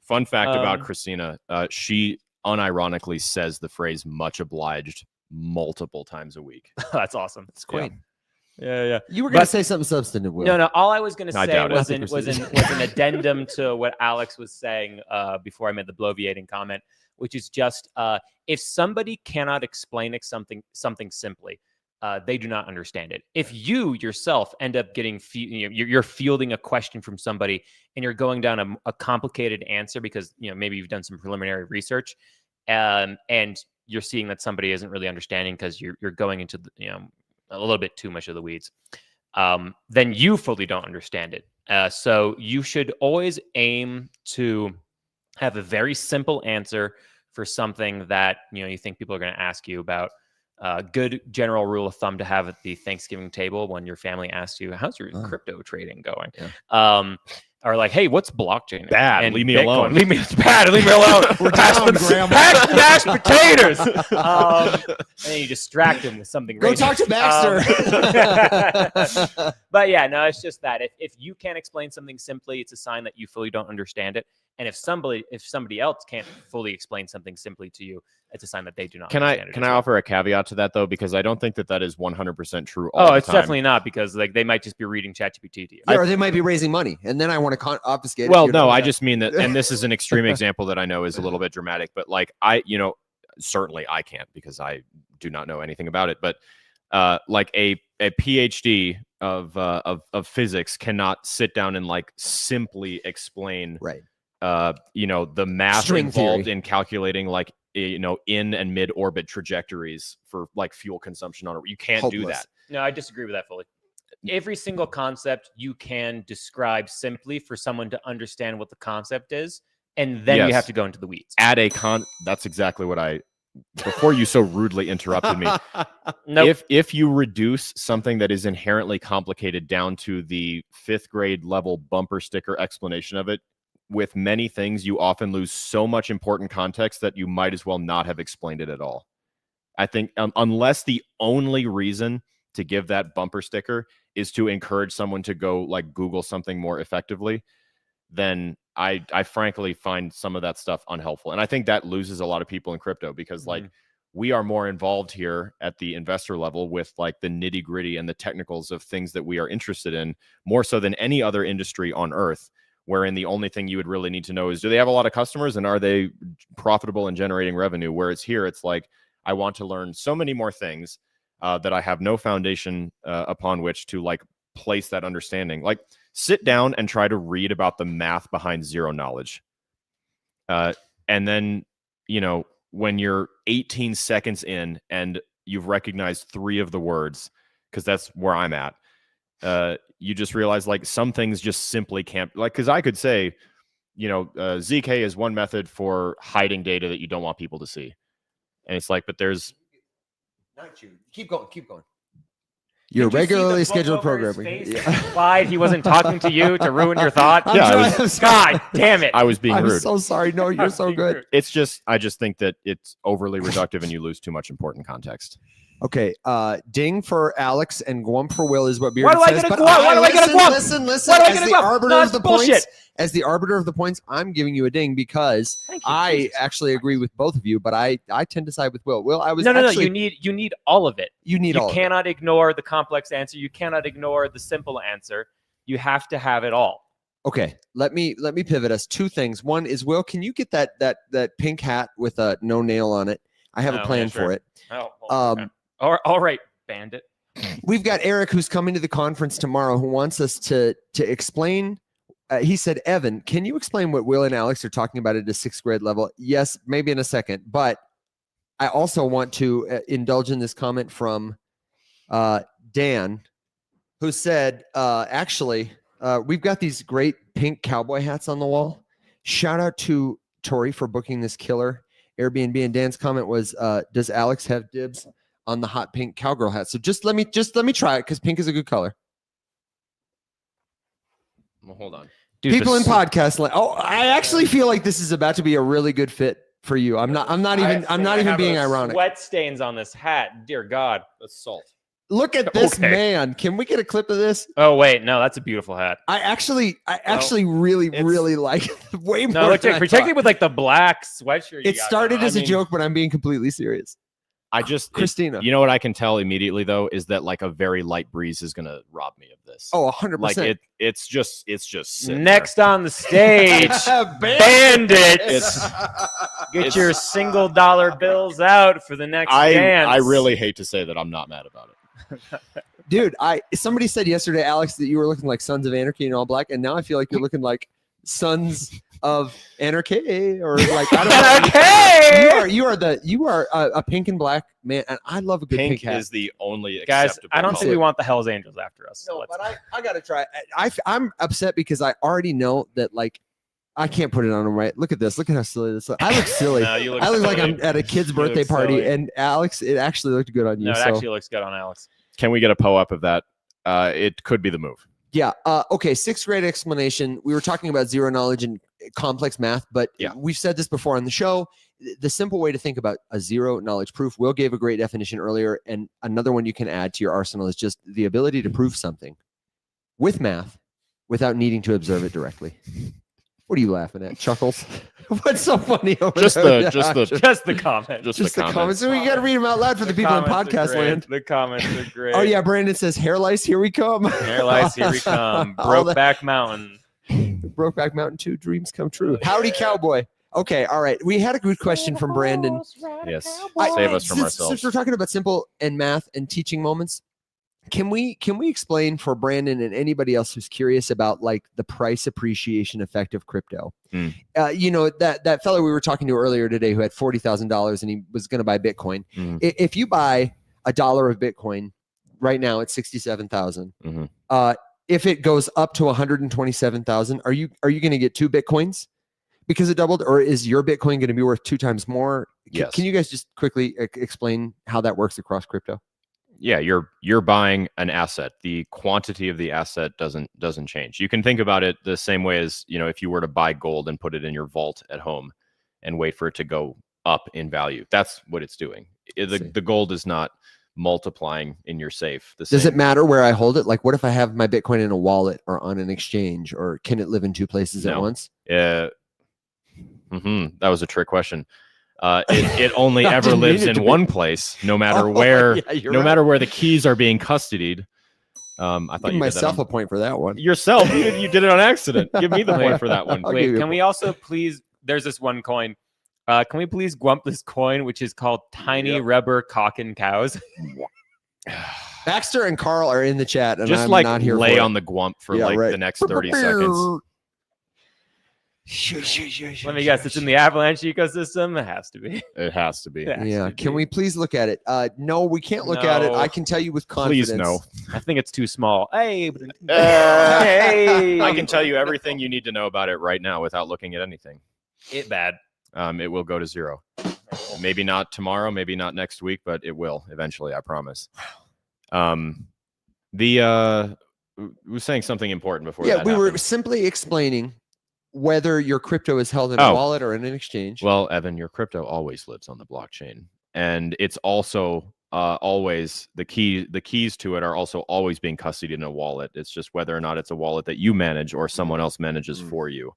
Fun fact about Christina. She unironically says the phrase much obliged multiple times a week. That's awesome. It's quaint. Yeah. You were going to say something substantive, Will. No. All I was going to I say doubt it. was an addendum to what Alex was saying before I made the bloviating comment, which is just if somebody cannot explain something simply, they do not understand it. If you yourself end up getting, you're fielding a question from somebody and you're going down a complicated answer because maybe you've done some preliminary research, and you're seeing that somebody isn't really understanding because you're going into a little bit too much of the weeds, then you fully don't understand it. So you should always aim to have a very simple answer for something that you think people are going to ask you about. Good general rule of thumb to have at the Thanksgiving table when your family asks you, "How's your crypto trading going?" Yeah. Or like, "Hey, what's blockchain?" Bad. And Leave me Bitcoin. alone. It's bad. Leave me alone. We're down, Grandma. mashed potatoes. And then you distract him with something. Go talk to Baxter. But yeah, no, it's just that if you can't explain something simply, it's a sign that you fully don't understand it. And if somebody else can't fully explain something simply to you, it's a sign that they do not. Can understand it I as well. offer a caveat to that though? Because I don't think that is 100% true. All It's the time. definitely not, because like they might just be reading ChatGPT to you. or they might be raising money, and then I want to obfuscate. Well, no, I just mean that, and this is an extreme example that I know is a little bit dramatic, but like certainly I can't because I do not know anything about it. But like a PhD of physics cannot sit down and like simply explain right. The math String involved theory. in calculating like in and mid orbit trajectories for like fuel consumption on it. You can't do Hopeless. that. No, I disagree with that fully. Every single concept you can describe simply for someone to understand what the concept is, and then you Yes. have to go into the weeds. That's exactly what before you so rudely interrupted me. Nope. If you reduce something that is inherently complicated down to the 5th grade level bumper sticker explanation of it, with many things, you often lose so much important context that you might as well not have explained it at all. I think unless the only reason to give that bumper sticker is to encourage someone to go like Google something more effectively, then I frankly find some of that stuff unhelpful. And I think that loses a lot of people in crypto because like we are more involved here at the investor level with like the nitty gritty and the technicals of things that we are interested in more so than any other industry on earth, wherein the only thing you would really need to know is, do they have a lot of customers and are they profitable and generating revenue? Whereas here, it's like, I want to learn so many more things that I have no foundation upon which to like place that understanding. Like sit down and try to read about the math behind zero knowledge. And then, when you're 18 seconds in and you've recognized 3 of the words, because that's where I'm at, you just realize like some things just simply can't, like, because I could say, ZK is one method for hiding data that you don't want people to see. And it's like, but there's... Not you. Keep going. Your regularly scheduled programming. Implied he wasn't talking to you to ruin your thought. God damn it! I was being rude. I'm so sorry. No, you're so good. Rude. I just think that it's overly reductive and you lose too much important context. Okay, ding for Alex and Gwump for Will is what Beard says. Why do I get a Gwump? Listen. As the arbiter of the bullshit. points, as the arbiter of the points, I'm giving you a ding because I actually agree with both of you, but I tend to side with Will. Will, I was no. You need all of it. You cannot ignore the complex answer. You cannot ignore the simple answer. You have to have it all. Okay, let me pivot us. 2 things. One is, Will, can you get that pink hat with a no nail on it? I have a plan for it. Oh, all right, bandit. We've got Eric who's coming to the conference tomorrow who wants us to explain. He said, Evan, can you explain what Will and Alex are talking about at a 6th grade level? Yes, maybe in a second. But I also want to indulge in this comment from Dan, who said, we've got these great pink cowboy hats on the wall. Shout out to Tori for booking this killer Airbnb. And Dan's comment was, does Alex have dibs on the hot pink cowgirl hat? So just let me try it because pink is a good color. Well, hold on. Dude, people in podcast land. Oh, I actually feel like this is about to be a really good fit for you. I'm not even being ironic. Sweat stains on this hat. Dear God. That's salt. Look at this man. Can we get a clip of this? Oh wait, no, that's a beautiful hat. I actually really like it way more. No, particularly with like the black sweatshirt. It started as a joke, but I'm being completely serious. I just Christina. You know what I can tell immediately though is that like a very light breeze is gonna rob me of this. Oh, 100%. Like it's just sitting Next on the stage, bandits. Get your single dollar bills out for the next dance. I really hate to say that I'm not mad about it. Dude, somebody said yesterday, Alex, that you were looking like Sons of Anarchy in all black, and now I feel like you're looking like Sons of Anarchy, or like I don't know. You are a pink and black man, and I love a good pink hat. Is the only guys. acceptable I don't color. think we want the Hell's Angels after us. No, but I gotta try. I'm upset because I already know that like I can't put it on him right. Look at this. Look at how silly this looks. I look silly. No, you look I look silly. like I'm at a kid's birthday party, silly. and Alex, it actually looked good on you. No, it actually looks good on Alex. Can we get a po-up of that? It could be the move. Yeah. Okay. Sixth grade explanation. We were talking about zero knowledge and complex math, but we've said this before on the show. The simple way to think about a zero knowledge proof, Will gave a great definition earlier, and another one you can add to your arsenal is just the ability to prove something with math without needing to observe it directly. What are you laughing at? Chuckles? What's so funny over Just there? the comment. Just the comments. So we got to read them out loud for the people in podcast land. The comments are great. Oh yeah, Brandon says hair lice. Here we come. Hair lice. Here we come. Brokeback Mountain. Brokeback Mountain 2 dreams come true. Howdy, cowboy. Okay, all right. We had a good question from Brandon. Yes, save us from ourselves. Since we're talking about simple and math and teaching moments, can we explain for Brandon and anybody else who's curious about like the price appreciation effect of crypto? You know, that fellow we were talking to earlier today who had $40,000 and he was going to buy Bitcoin. If you buy $1 of Bitcoin right now, it's 67,000. If it goes up to 127,000, are you going to get 2 Bitcoins because it doubled, or is your Bitcoin going to be worth 2 times more? Yes. Can you guys just quickly explain how that works across crypto? Yeah, you're buying an asset. The quantity of the asset doesn't change. You can think about it the same way as, you know, if you were to buy gold and put it in your vault at home and wait for it to go up in value. That's what it's doing. The gold is not multiplying in your safe. Does it matter where I hold it? Like, what if I have my Bitcoin in a wallet or on an exchange, or can it live in 2 places at once? That was a trick question. It only ever lives in one place, no matter where. No matter where the keys are being custodied. I thought give myself a point for that one. Yourself, you did it on accident. Give me the point for that one. Wait, can we also please? There's this one coin. Can we please gwump this coin, which is called Tiny Rubber Cock and Cows? Baxter and Carl are in the chat, and just I'm like not here lay for on the gwump for the next 30 seconds. Let me guess. It's in the Avalanche ecosystem. It has to be. It has to be. Can we please look at it? No, we can't look at it. I can tell you with confidence. Please no. I think it's too small. Hey, I can tell you everything you need to know about it right now without looking at anything. It bad. It will go to 0. Maybe not tomorrow, maybe not next week, but it will eventually. I promise. We were saying something important before. Yeah, we were simply explaining whether your crypto is held in a wallet or in an exchange. Well, Evan, your crypto always lives on the blockchain, and it's also always the keys to it are also always being custodied in a wallet. It's just whether or not it's a wallet that you manage or someone else manages for you.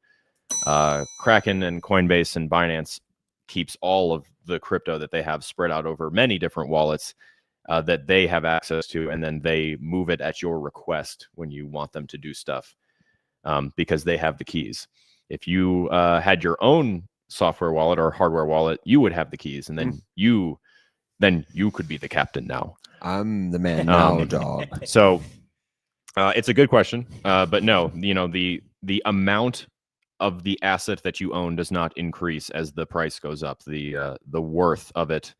Kraken and Coinbase and Binance keeps all of the crypto that they have spread out over many different wallets that they have access to, and then they move it at your request when you want them to do stuff, because they have the keys. If you had your own software wallet or hardware wallet, you would have the keys, and then you could be the captain now. I'm the man now, dog. So it's a good question, but no, you know, the amount of the asset that you own does not increase as the price goes up. The worth of it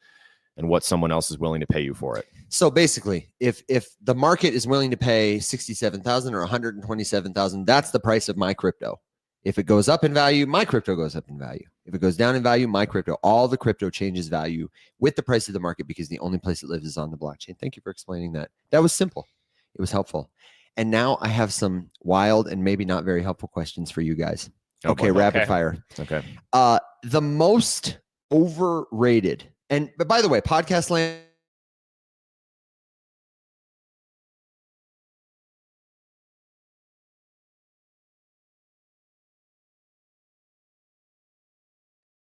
and what someone else is willing to pay you for it. So basically, if the market is willing to pay 67,000 or 127,000, that's the price of my crypto. If it goes up in value, my crypto goes up in value. If it goes down in value, my crypto, all the crypto changes value with the price of the market, because the only place it lives is on the blockchain. Thank you for explaining that. That was simple. It was helpful. And now I have some wild and maybe not very helpful questions for you guys. Okay, rapid fire. Okay. The most overrated, but by the way, podcast land,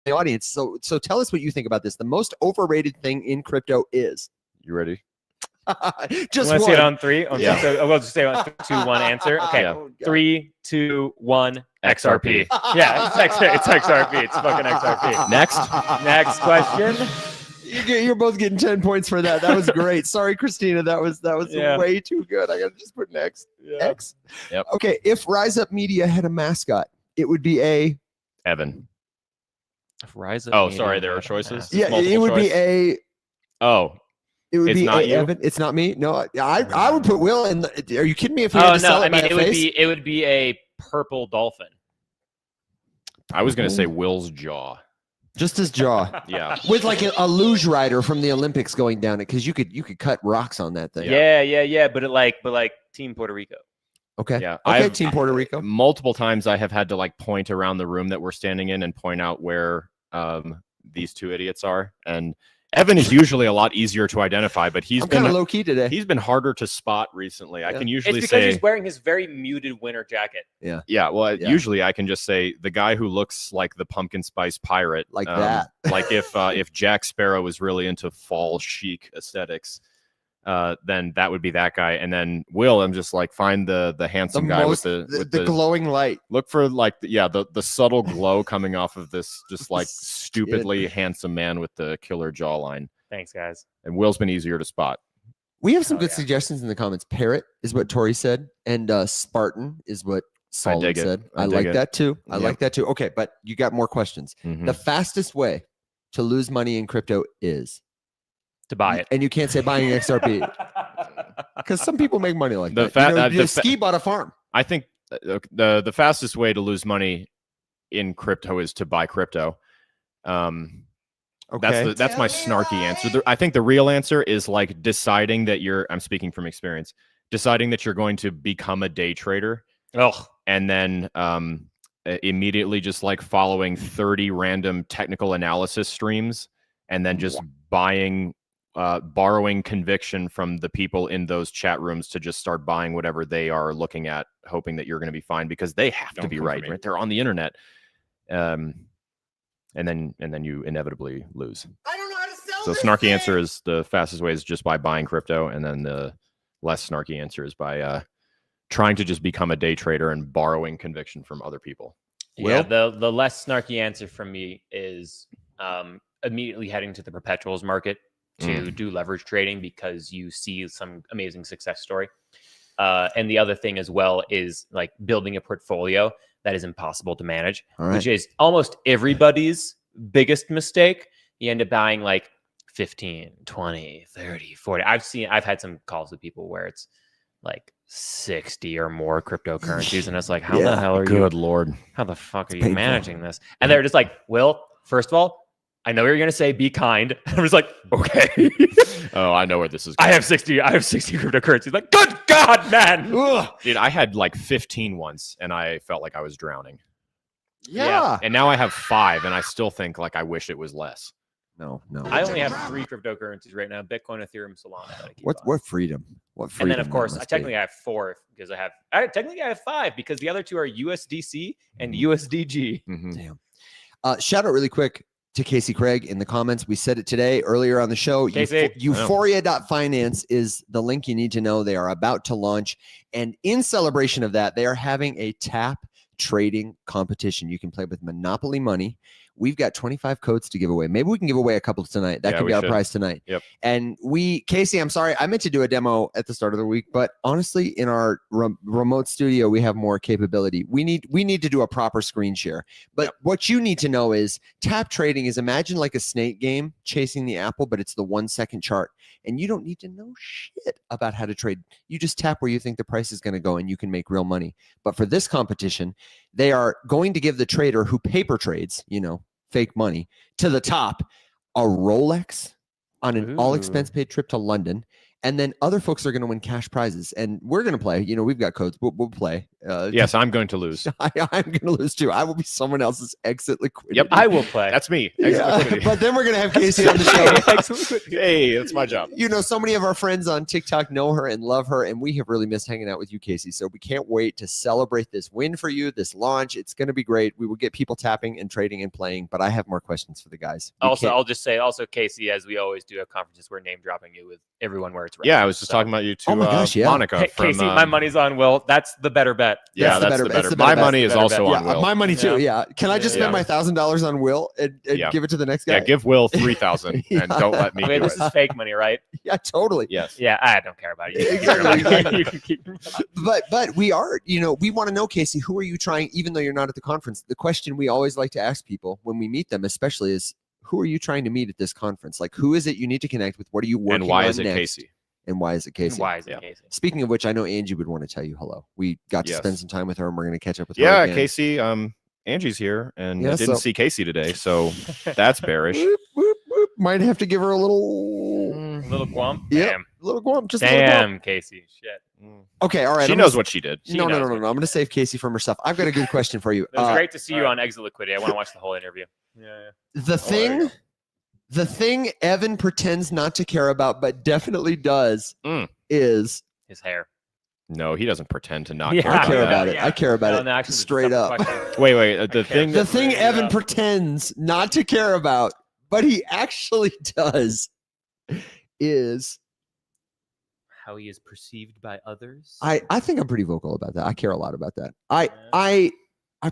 the audience. So tell us what you think about this. The most overrated thing in crypto is. You ready? Just want to one. say it on three? Okay, Yeah. so we'll just say on 3, 2, 1 answer. Okay, Yeah. 3, 2, 1. XRP. Yeah, it's XRP. It's fucking XRP. Next question. You're both getting 10 points for that. That was great. Sorry, Christina. That was Yeah. way too good. I gotta just put next. Yeah. X. Yep. Okay. If Rise Up Media had a mascot, it would be a. Evan. Rise Up Oh, Media sorry. There are had choices. Yeah, Multiple it would choice? be a. Oh, It would It's be not a you? Evan. It's not me. No, I would put Will in. Are you kidding me? If we Oh had no, to sell I mean by it a would face? be a purple dolphin. I was gonna say Will's jaw. Just his jaw. Yeah. With like a luge rider from the Olympics going down it, because you could cut rocks on that thing. Yeah. But like Team Puerto Rico. Okay. Yeah. Okay. I've- Team Puerto Rico. Multiple times I have had to like point around the room that we're standing in and point out where these two idiots are. And Evan is usually a lot easier to identify, but I'm kind of low key today. he's been harder to spot recently. I Yeah. can It's usually because say he's wearing his very muted winter jacket. yeah, well, Yeah. usually I can just say the guy who looks like the pumpkin spice pirate, Like that. like if Jack Sparrow was really into fall chic aesthetics, then that would be that guy. And then Will, I'm just like find the handsome guy with the glowing light. look for like the subtle glow coming off of this just like stupidly handsome man with the killer jawline. Thanks, guys. And Will's been easier to spot. We have some Oh, good yeah. suggestions in the comments. Parrot is what Tori said, and Spartan is what Solomon dig it. said. I I dig like it. that too. I Yep. like that too. Okay, but you got more questions. Mhm. The fastest way to lose money in crypto is To buy it. and you can't say buying XRP because some people make money like The that. fa- You know, the Ski bought a farm. I think the fastest way to lose money in crypto is to buy crypto. Okay, That's my snarky answer. I think the real answer is like deciding that I'm speaking from experience, deciding that you're going to become a day trader Oh, and then immediately just like following 30 random technical analysis streams and then just borrowing conviction from the people in those chat rooms to just start buying whatever they are looking at, hoping that you're going to be fine because they have to Don't be come for right. me. Right? They're on the internet. And then you inevitably lose. I don't know how to sell. So snarky answer is the fastest way is just by buying crypto, and then the less snarky answer is by trying to just become a day trader and borrowing conviction from other people. yeah. The less snarky answer from me is immediately heading to the perpetuals market to do leverage trading because you see some amazing success story. And the other thing as well is like building a portfolio that is impossible to manage, which is almost everybody's biggest mistake. You end up buying like 15, 20, 30, 40. I've had some calls with people where it's like 60 or more cryptocurrencies. And it's like, how the hell are you? Good Lord. How the fuck are you painful. managing this? And they're just like, Will, first of all, I know you're going to say be kind. I was like, okay. Oh, I know where this is I going. have 60 cryptocurrencies. Like, good God, man. Ugh. Dude, I had like 15 once and I felt like I was drowning. Yeah. And now I have 5 and I still think like I wish it was less. No. I only have 3 cryptocurrencies right now: Bitcoin, Ethereum, Solana. that I keep on. What freedom? What freedom? And then, of course, that I must be. technically have 4 because I have 5 because the other 2 are USDC and USDG. Mhm. Damn. Shout out really quick to Casey Craig in the comments. We said it today earlier on the show. Casey. Euphoria.finance is the link you need to know. They are about to launch. And in celebration of that, they are having a tap trading competition. You can play with Monopoly money. We've got 25 codes to give away. Maybe we can give away a couple tonight. That Yeah, could be we our should. prize tonight. Yep. And Casey, I'm sorry, I meant to do a demo at the start of the week, but honestly, in our remote studio, we have more capability. We need to do a proper screen share. But what you need to know is tap trading is, imagine like a snake game chasing the apple, but it's the 1 second chart. And you don't need to know shit about how to trade. You just tap where you think the price is going to go and you can make real money. But for this competition, they are going to give the trader who paper trades, fake money, to the top, a Rolex on an all expense paid trip to London. And then other folks are going to win cash prizes, and we're going to play. You know, we've got codes. We'll play. Yes, I'm going to lose. I'm going to lose too. I will be someone else's exit liquidity. Yep, I will play. That's me. But then we're going to have Casey on the show. Hey, that's my job. You know, so many of our friends on TikTok know her and love her, and we have really missed hanging out with you, Casey. So we can't wait to celebrate this win for you, this launch. It's going to be great. We will get people tapping and trading and playing, but I have more questions for the guys. I'll just say, Casey, as we always do at conferences, we're name dropping you with everyone where it's right. Yeah, I was just talking about you to Monica. From, Casey, my money's on Will. That's the better bet. Yeah, that's the better. My money is also on Will. My money too. Yeah. Can I just spend my $1,000 on Will and give it to the next guy? Yeah, give Will 3,000 and don't let me. Wait, this is fake money, right? Yeah, totally. Yes. Yeah, I don't care about it. Exactly. But we are, you know, we want to know, Casey, who are you trying, even though you're not at the conference? The question we always like to ask people when we meet them, especially, is who are you trying to meet at this conference? Like, who is it you need to connect with? What are you working on? And why is it next? Casey? And why is it Casey? Casey? Speaking of which, I know Angie would want to tell you hello. We got to spend some time with her, and we're going to catch up with her. Yeah, again. Casey. Angie's here, and I didn't so see Casey today, so that's bearish. Whoop, whoop, whoop. Might have to give her a little glump. Yeah, a little glump. Just damn, a little glump. Casey. Shit. Okay, all right. She knows what she did. No. I'm going to save Casey from herself. I've got a good question for you. It was great to see you on Exit Liquidity. I want to watch the whole interview. Yeah. The thing Evan pretends not to care about, but definitely does, is his hair. No, he doesn't pretend to not I care about it. I care about it actually, straight up. Wait. The thing Evan pretends not to care about, but he actually does, is how he is perceived by others. I think I'm pretty vocal about that. I care a lot about that. I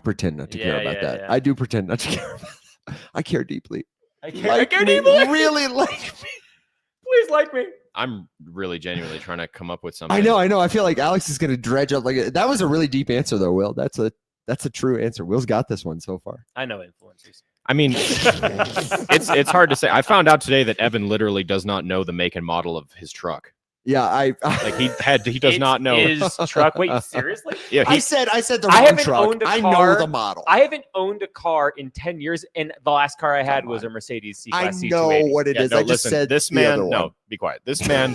pretend not to care about that. I do pretend not to care about that. I care deeply. I care deeply. Really like me. Please like me. I'm really genuinely trying to come up with something. I know. I feel like Alex is going to dredge up. Like, that was a really deep answer, though, Will. That's a true answer. Will's got this one so far. I know influencers. I mean, it's hard to say. I found out today that Evan literally does not know the make and model of his truck. Yeah, he does not know his truck. Wait, seriously? Yeah, I said the wrong truck. I know the model. I haven't owned a car in 10 years, and the last car I had was a Mercedes C-Class I know C280. what it is. No, I just said this man. No, be quiet. This man,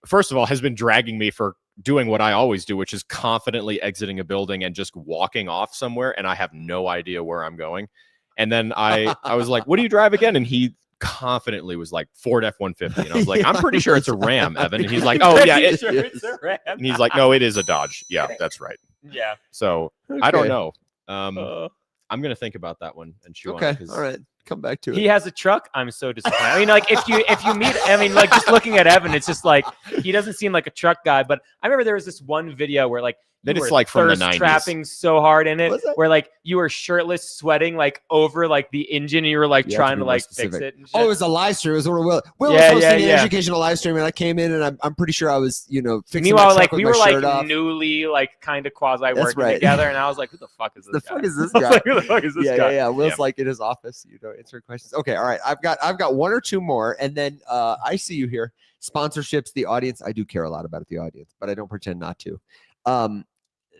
first of all, has been dragging me for doing what I always do, which is confidently exiting a building and just walking off somewhere, and I have no idea where I'm going. And then I was like, "What do you drive again?" And he confidently was like Ford F-150, and I was like, I'm pretty sure it's a Ram, Evan. And he's like, oh yeah, it's a Ram. And he's like, no, it is a Dodge. Yeah, that's right. Yeah. So I don't know. I'm gonna think about that one and chew on it. All right, come back to it. He has a truck. I'm so disappointed. I mean, like if you meet, I mean, like just looking at Evan, it's just like he doesn't seem like a truck guy. But I remember there was this one video where like then it's like from the 90s, trapping so hard in it, where like you were shirtless, sweating like over like the engine, and you were like trying to like fix it. And shit. Oh, it was a live stream. It was Will was hosting an educational live stream, and I came in, and I'm pretty sure I was fixing. Meanwhile, my truck like with we my were shirt like off. newly like kind of quasi working together, and I was like, who the fuck is this? Fuck is this guy? Who the fuck is this guy? Yeah. Will's like in his office, answering questions. Okay, all right. I've got one or two more, and then I see you here. Sponsorships, the audience. I do care a lot about the audience, but I don't pretend not to.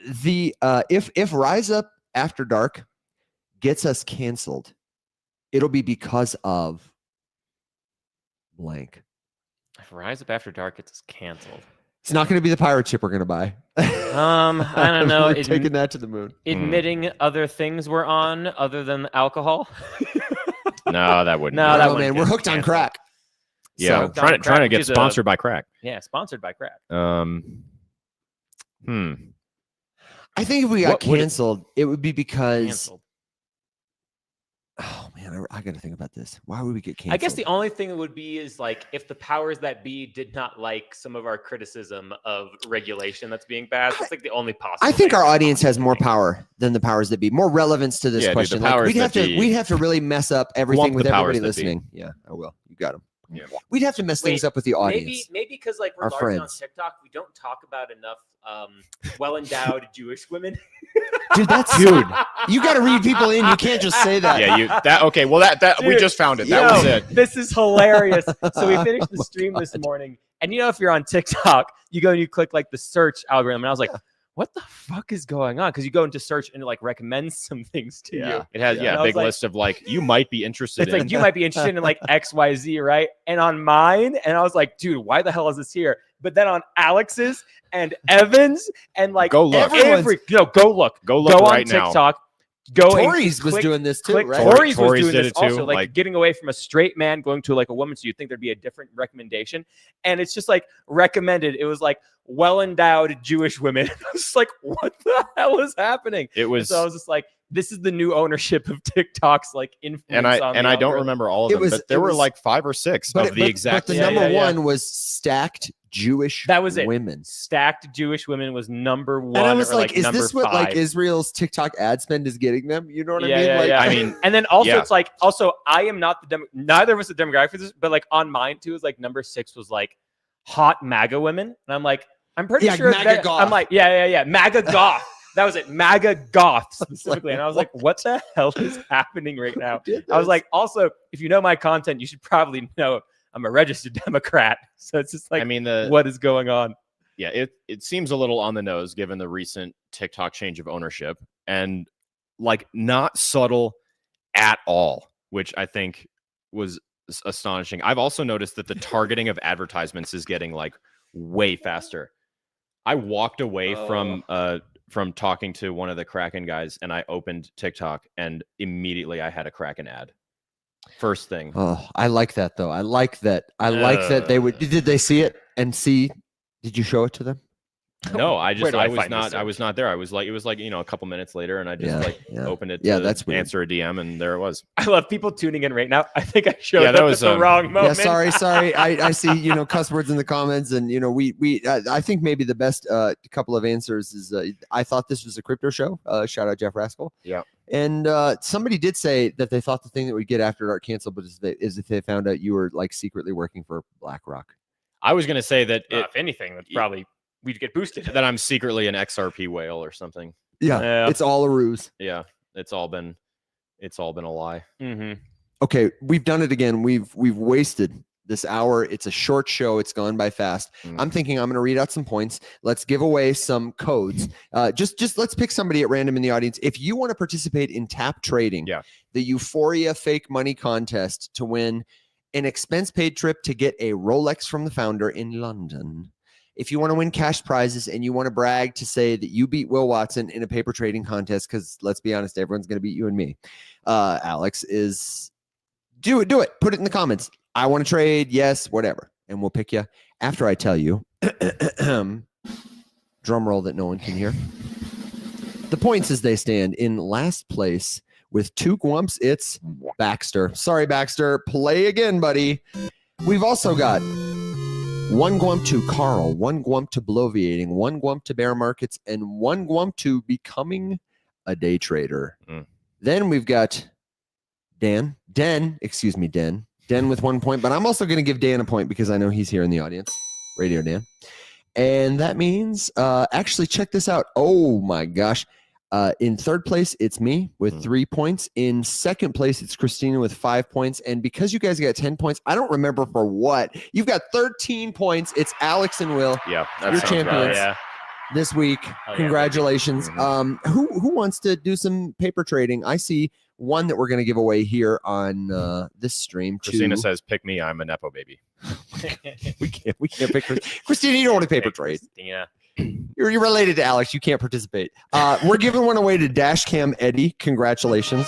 If Rise Up After Dark gets us canceled, it'll be because of blank. If Rise Up After Dark gets us canceled, it's not going to be the pirate ship we're going to buy. I don't know. We're taking that to the moon. Admitting other things we're on other than alcohol. No, that wouldn't. No, that man. We're hooked on crack. Yeah, so, trying to get sponsored by crack. Yeah, sponsored by crack. I think if we got canceled, it would be because. Oh man, I got to think about this. Why would we get canceled? I guess the only thing that would be is like if the powers that be did not like some of our criticism of regulation that's being passed. That's like the only possible. I think our audience has more power than the powers that be. More relevance to this question. Dude, we'd have to really mess up everything with everybody listening. Be. Yeah, I will. You got them. Yeah. We'd have to mess things up with the audience. Maybe because like we're largely on TikTok, we don't talk about enough well-endowed Jewish women. Dude, you got to read people in. You can't just say that. Yeah, okay. Well, that we just found it. That was it. This is hilarious. So we finished the stream this morning, and if you're on TikTok, you go and you click like the search algorithm, and I was like, what the fuck is going on? Because you go into search and it like recommends some things to you. It has And a I was big like- list of like you might be interested It's in. like you might be interested in like XYZ, right? And on mine, and I was like, dude, why the hell is this here? But then on Alex's and Evan's and like Go look. go look. Go look Go on right now. TikTok. Go and Tori's was click- doing this too, click right? Tori's was Tori's doing did this it too, also, like like- getting away from a straight man going to like a woman. So you'd think there'd be a different recommendation. And it's just like recommended. It was like well-endowed Jewish women. I was just like, what the hell is happening? It And was, so I was just like, this is the new ownership of TikTok's like influence. and I on and the I don't algorithm. remember all of It them, was- but there it were was- like 5 or 6 of the exact. But the Yeah, number yeah. one was stacked Jewish That was it. women. Stacked Jewish women was number one. And I was or, like, is number this what 5. like Israel's TikTok ad spend is getting them? You know what I Yeah, mean? yeah, Like, yeah. I mean, And then also Yeah. it's like I am not the neither of us the demographic for this, but like on mine too is like number 6 was like hot MAGA women, and I'm like, I'm pretty Yeah, sure MAGA that goth. I'm like, yeah, MAGA goth. That was it, MAGA goth specifically, and I was like, what the hell is happening right now? I was like, also, if you know my content, you should probably know I'm a registered Democrat, so it's just like, I mean, what is going on? yeah, it seems a little on the nose given the recent TikTok change of ownership, and like not subtle at all, which I think was astonishing. I've also noticed that the targeting of advertisements is getting like way faster. I walked away from talking to one of the Kraken guys, and I opened TikTok, and immediately I had a Kraken ad. First thing. Oh, I like that though. I like that. I like that they would. Did they see it and see? Did you show it to them? No, I Where just do I find was this not I search? was not there. It was like, a couple minutes later, and I just opened it to Yeah, that's weird. answer a DM, and there it was. I love people tuning in right now. I think I showed Yeah, up that at was, the wrong Yeah, moment. sorry. I see, cuss words in the comments, and I think maybe the best couple of answers is I thought this was a crypto show. Shout out Jeff Rascal. Yeah. And somebody did say that they thought the thing that would get After Dark canceled, but is if they found out you were like secretly working for BlackRock. I was gonna say that If anything, that's probably we'd get boosted. that I'm secretly an XRP whale or something. Yeah, Yeah. it's all a ruse. Yeah, it's all been a lie. Mm-hmm. Okay, we've done it again. We've wasted this hour. It's a short show. It's gone by fast. I'm thinking I'm going to read out some points. Let's give away some codes. Just let's pick somebody at random in the audience. If you want to participate in Tap Trading, the Euphoria fake money contest to win an expense paid trip to get a Rolex from the founder in London. If you want to win cash prizes and you want to brag to say that you beat Will Watson in a paper trading contest, because let's be honest, everyone's going to beat you and me. Alex is do it. Put it in the comments. I want to trade. Yes, whatever. And we'll pick you after I tell you. Drum roll that no one can hear. The points as they stand in last place with 2 gwumps. It's Baxter. Sorry, Baxter. Play again, buddy. We've also got 1 gwump to Carl, 1 gwump to bloviating, 1 gwump to bear markets, and 1 gwump to becoming a day trader. Then we've got Den with 1 point, but I'm also going to give Dan a point because I know he's here in the audience. Radio Dan. And that means, actually check this out. Oh my gosh. In 3rd place, it's me with 3 points. In 2nd place, it's Christina with 5 points. And because you guys got 10 points, I don't remember for what. You've got 13 points. It's Alex and Will. Yeah, that You're sounds champions. right. This week. yeah, Congratulations. Who wants to do some paper trading? I see one that we're going to give away here on this stream. Christina says, "Pick me. I'm a nepo baby." we can't pick Christina. You don't want to paper trade. Yeah. You're related to Alex. You can't participate. We're giving one away to Dashcam Eddie. Congratulations.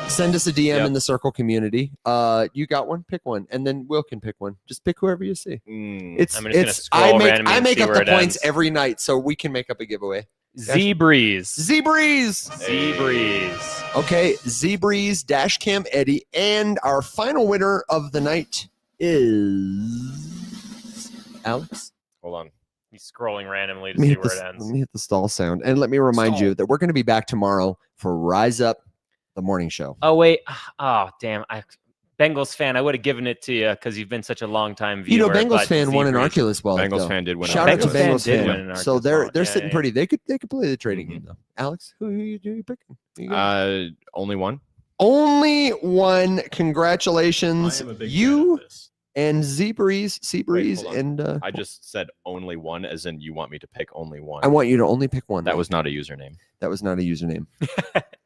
Send us a DM in the Circle community. You got one? Pick one, and then Will can pick one. Just pick whoever you see. It's I'm just gonna scroll randomly I and make see up where the it points ends. every night, so we can make up a giveaway. Z-Breeze. Z-Breeze. Z-Breeze. Okay, Z-Breeze, Dashcam Eddie, and our final winner of the night is Alex. Hold on. He's scrolling randomly to Let me see hit where it the- ends. Let me hit the stall sound, and let me remind you that we're going to be back tomorrow for Rise Up, the morning show. Oh wait. Oh damn. Bengals fan. I would have given it to you because you've been such a long time viewer. You know, Bengals but fan won an Z-Breeze- Oculus wallet. Bengals though. fan did win. Shout out to Bengals fan Bengals did fan. win an So Oculus they're wallet. Yeah, sitting yeah. pretty. They could play the trading game though. Alex, who you picking? Who you got? Only one. Only one. Congratulations. I am a big fan You of this. and Sea-Breeze, hold on. and I just said only one, as in you want me to pick only one. I want you to only pick one. That was not a username. That was not a username.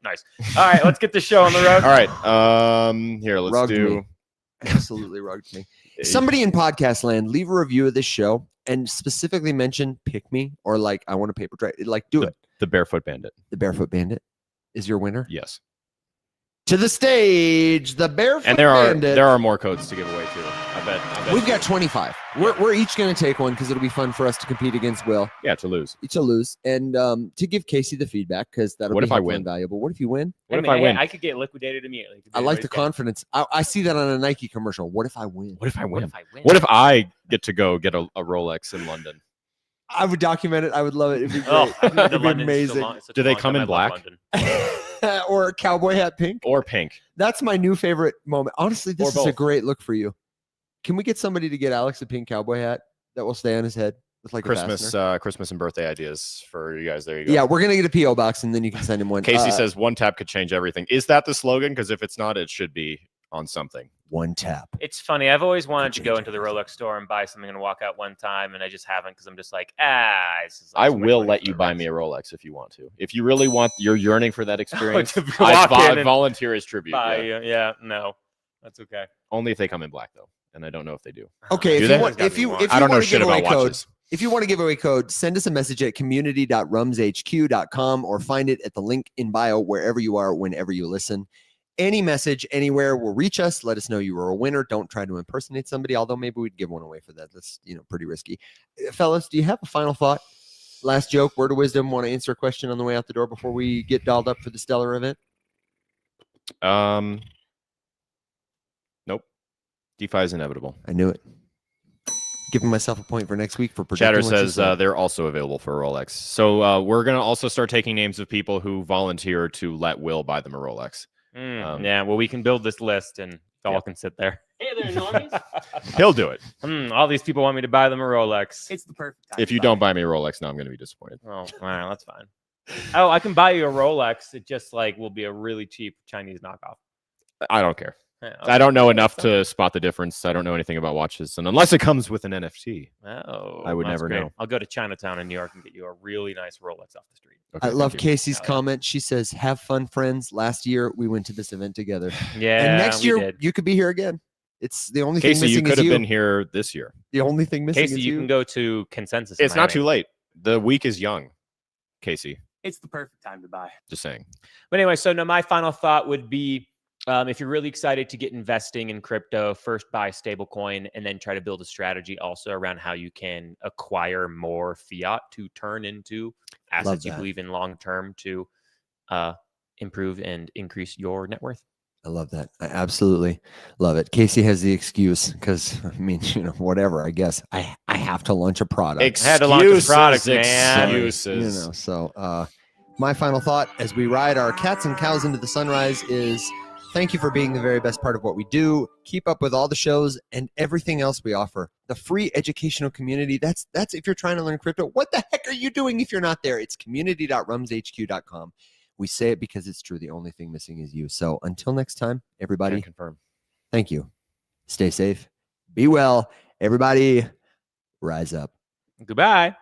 Nice. All right, let's get the show on the road. All right. Here, let's Rugged do. me. Absolutely rugged me. Somebody in podcast land, leave a review of this show and specifically mention "pick me" or like I want a paper tray. Like do it. The Barefoot Bandit. The Barefoot Bandit is your winner. Yes. To the stage, the Barefoot And Bandit. there are more codes to give away too. I bet We've got 25. We're each going to take one because it'll be fun for us to compete against Will. Yeah, to lose. To lose and to give Casey the feedback because that'll What be if I helpful win? and valuable. What if you win? What if I win? I could get liquidated immediately. I like the confidence. I see that on a Nike commercial. What if I win? What if I What win? if I win? What if I get to go get a Rolex in London? I would document it. I would love it. It'd be great. Oh, It'd be London's amazing. such Do a they long come time. in I love black? London. Or a cowboy hat pink. Or pink? That's my new favorite moment. Honestly, this Or is a both. great look for you. Can we get somebody to get Alex a pink cowboy hat that will stay on his head with like a fastener? Christmas and birthday ideas for you guys. There you go. Yeah, we're gonna get a PO box and then you can send him one. Casey says one tap could change everything. Is that the slogan? Because if it's not, it should be on something. one tap. It's funny. I've always wanted to go into the Rolex store and buy something and walk out one time, and I just haven't because I'm just like, this is like I so much will money let for you the buy Rolex. me a Rolex if you want to. If you really want, you're yearning for that experience. To I walk in and volunteer as tribute. buy Yeah. yeah, no, that's okay. Only if they come in black though, and I don't know if they do. Okay, Do if they? you want, There's if you gotta be if one. I don't know want to shit give away about code, watches. if you want to give away code, send us a message at community.rumshq.com or find it at the link in bio wherever you are, whenever you listen. Any message anywhere will reach us. Let us know you were a winner. Don't try to impersonate somebody, although maybe we'd give one away for that. That's pretty risky. Fellas, do you have a final thought? Last joke, word of wisdom. Want to answer a question on the way out the door before we get dialed up for the Stellar event? Nope. DeFi is inevitable. I knew it. Giving myself a point for next week for Chatter predicting what you says said. they're also available for a Rolex. So we're going to also start taking names of people who volunteer to let Will buy them a Rolex. Yeah, well, we can build this list and y'all can sit there. Hey there, normies. He'll do it. All these people want me to buy them a Rolex. It's the perfect time. If to you buy don't it. buy me a Rolex, now I'm going to be disappointed. Oh, all right, that's fine. Oh, I can buy you a Rolex. It just will be a really cheap Chinese knockoff. I don't care. Yeah, I don't know okay, enough that's fine. to spot the difference. I don't know anything about watches. And unless it comes with an NFT, Oh, I would that's never great. know. I'll go to Chinatown in New York and get you a really nice Rolex off the street. okay, I love thank you. Casey's Yeah. comment. She says, "Have fun, friends. Last year we went to this event together, Yeah, and next we year did. you could be here again. It's the only Casey, thing you missing could is have you. been here this year. The only thing missing Casey, is you can go to Consensus. in It's not Miami. too late. The week is young, Casey. It's the perfect time to buy. Just saying. But anyway, so now my final thought would be if you're really excited to get investing in crypto, first buy stablecoin and then try to build a strategy also around how you can acquire more fiat to turn into assets you that. believe in long term to improve and increase your net worth. I love that. I absolutely love it. Casey has the excuse because I mean, whatever. I guess I have to launch a product. I had to launch a product, man. Excuses. So my final thought as we ride our cats and cows into the sunrise is thank you for being the very best part of what we do. Keep up with all the shows and everything else we offer. The free educational community. That's if you're trying to learn crypto. What the heck are you doing if you're not there? It's community.rumshq.com. We say it because it's true. The only thing missing is you. So until next time, everybody, Can confirm. thank you. Stay safe. Be well. Everybody, rise up. Goodbye.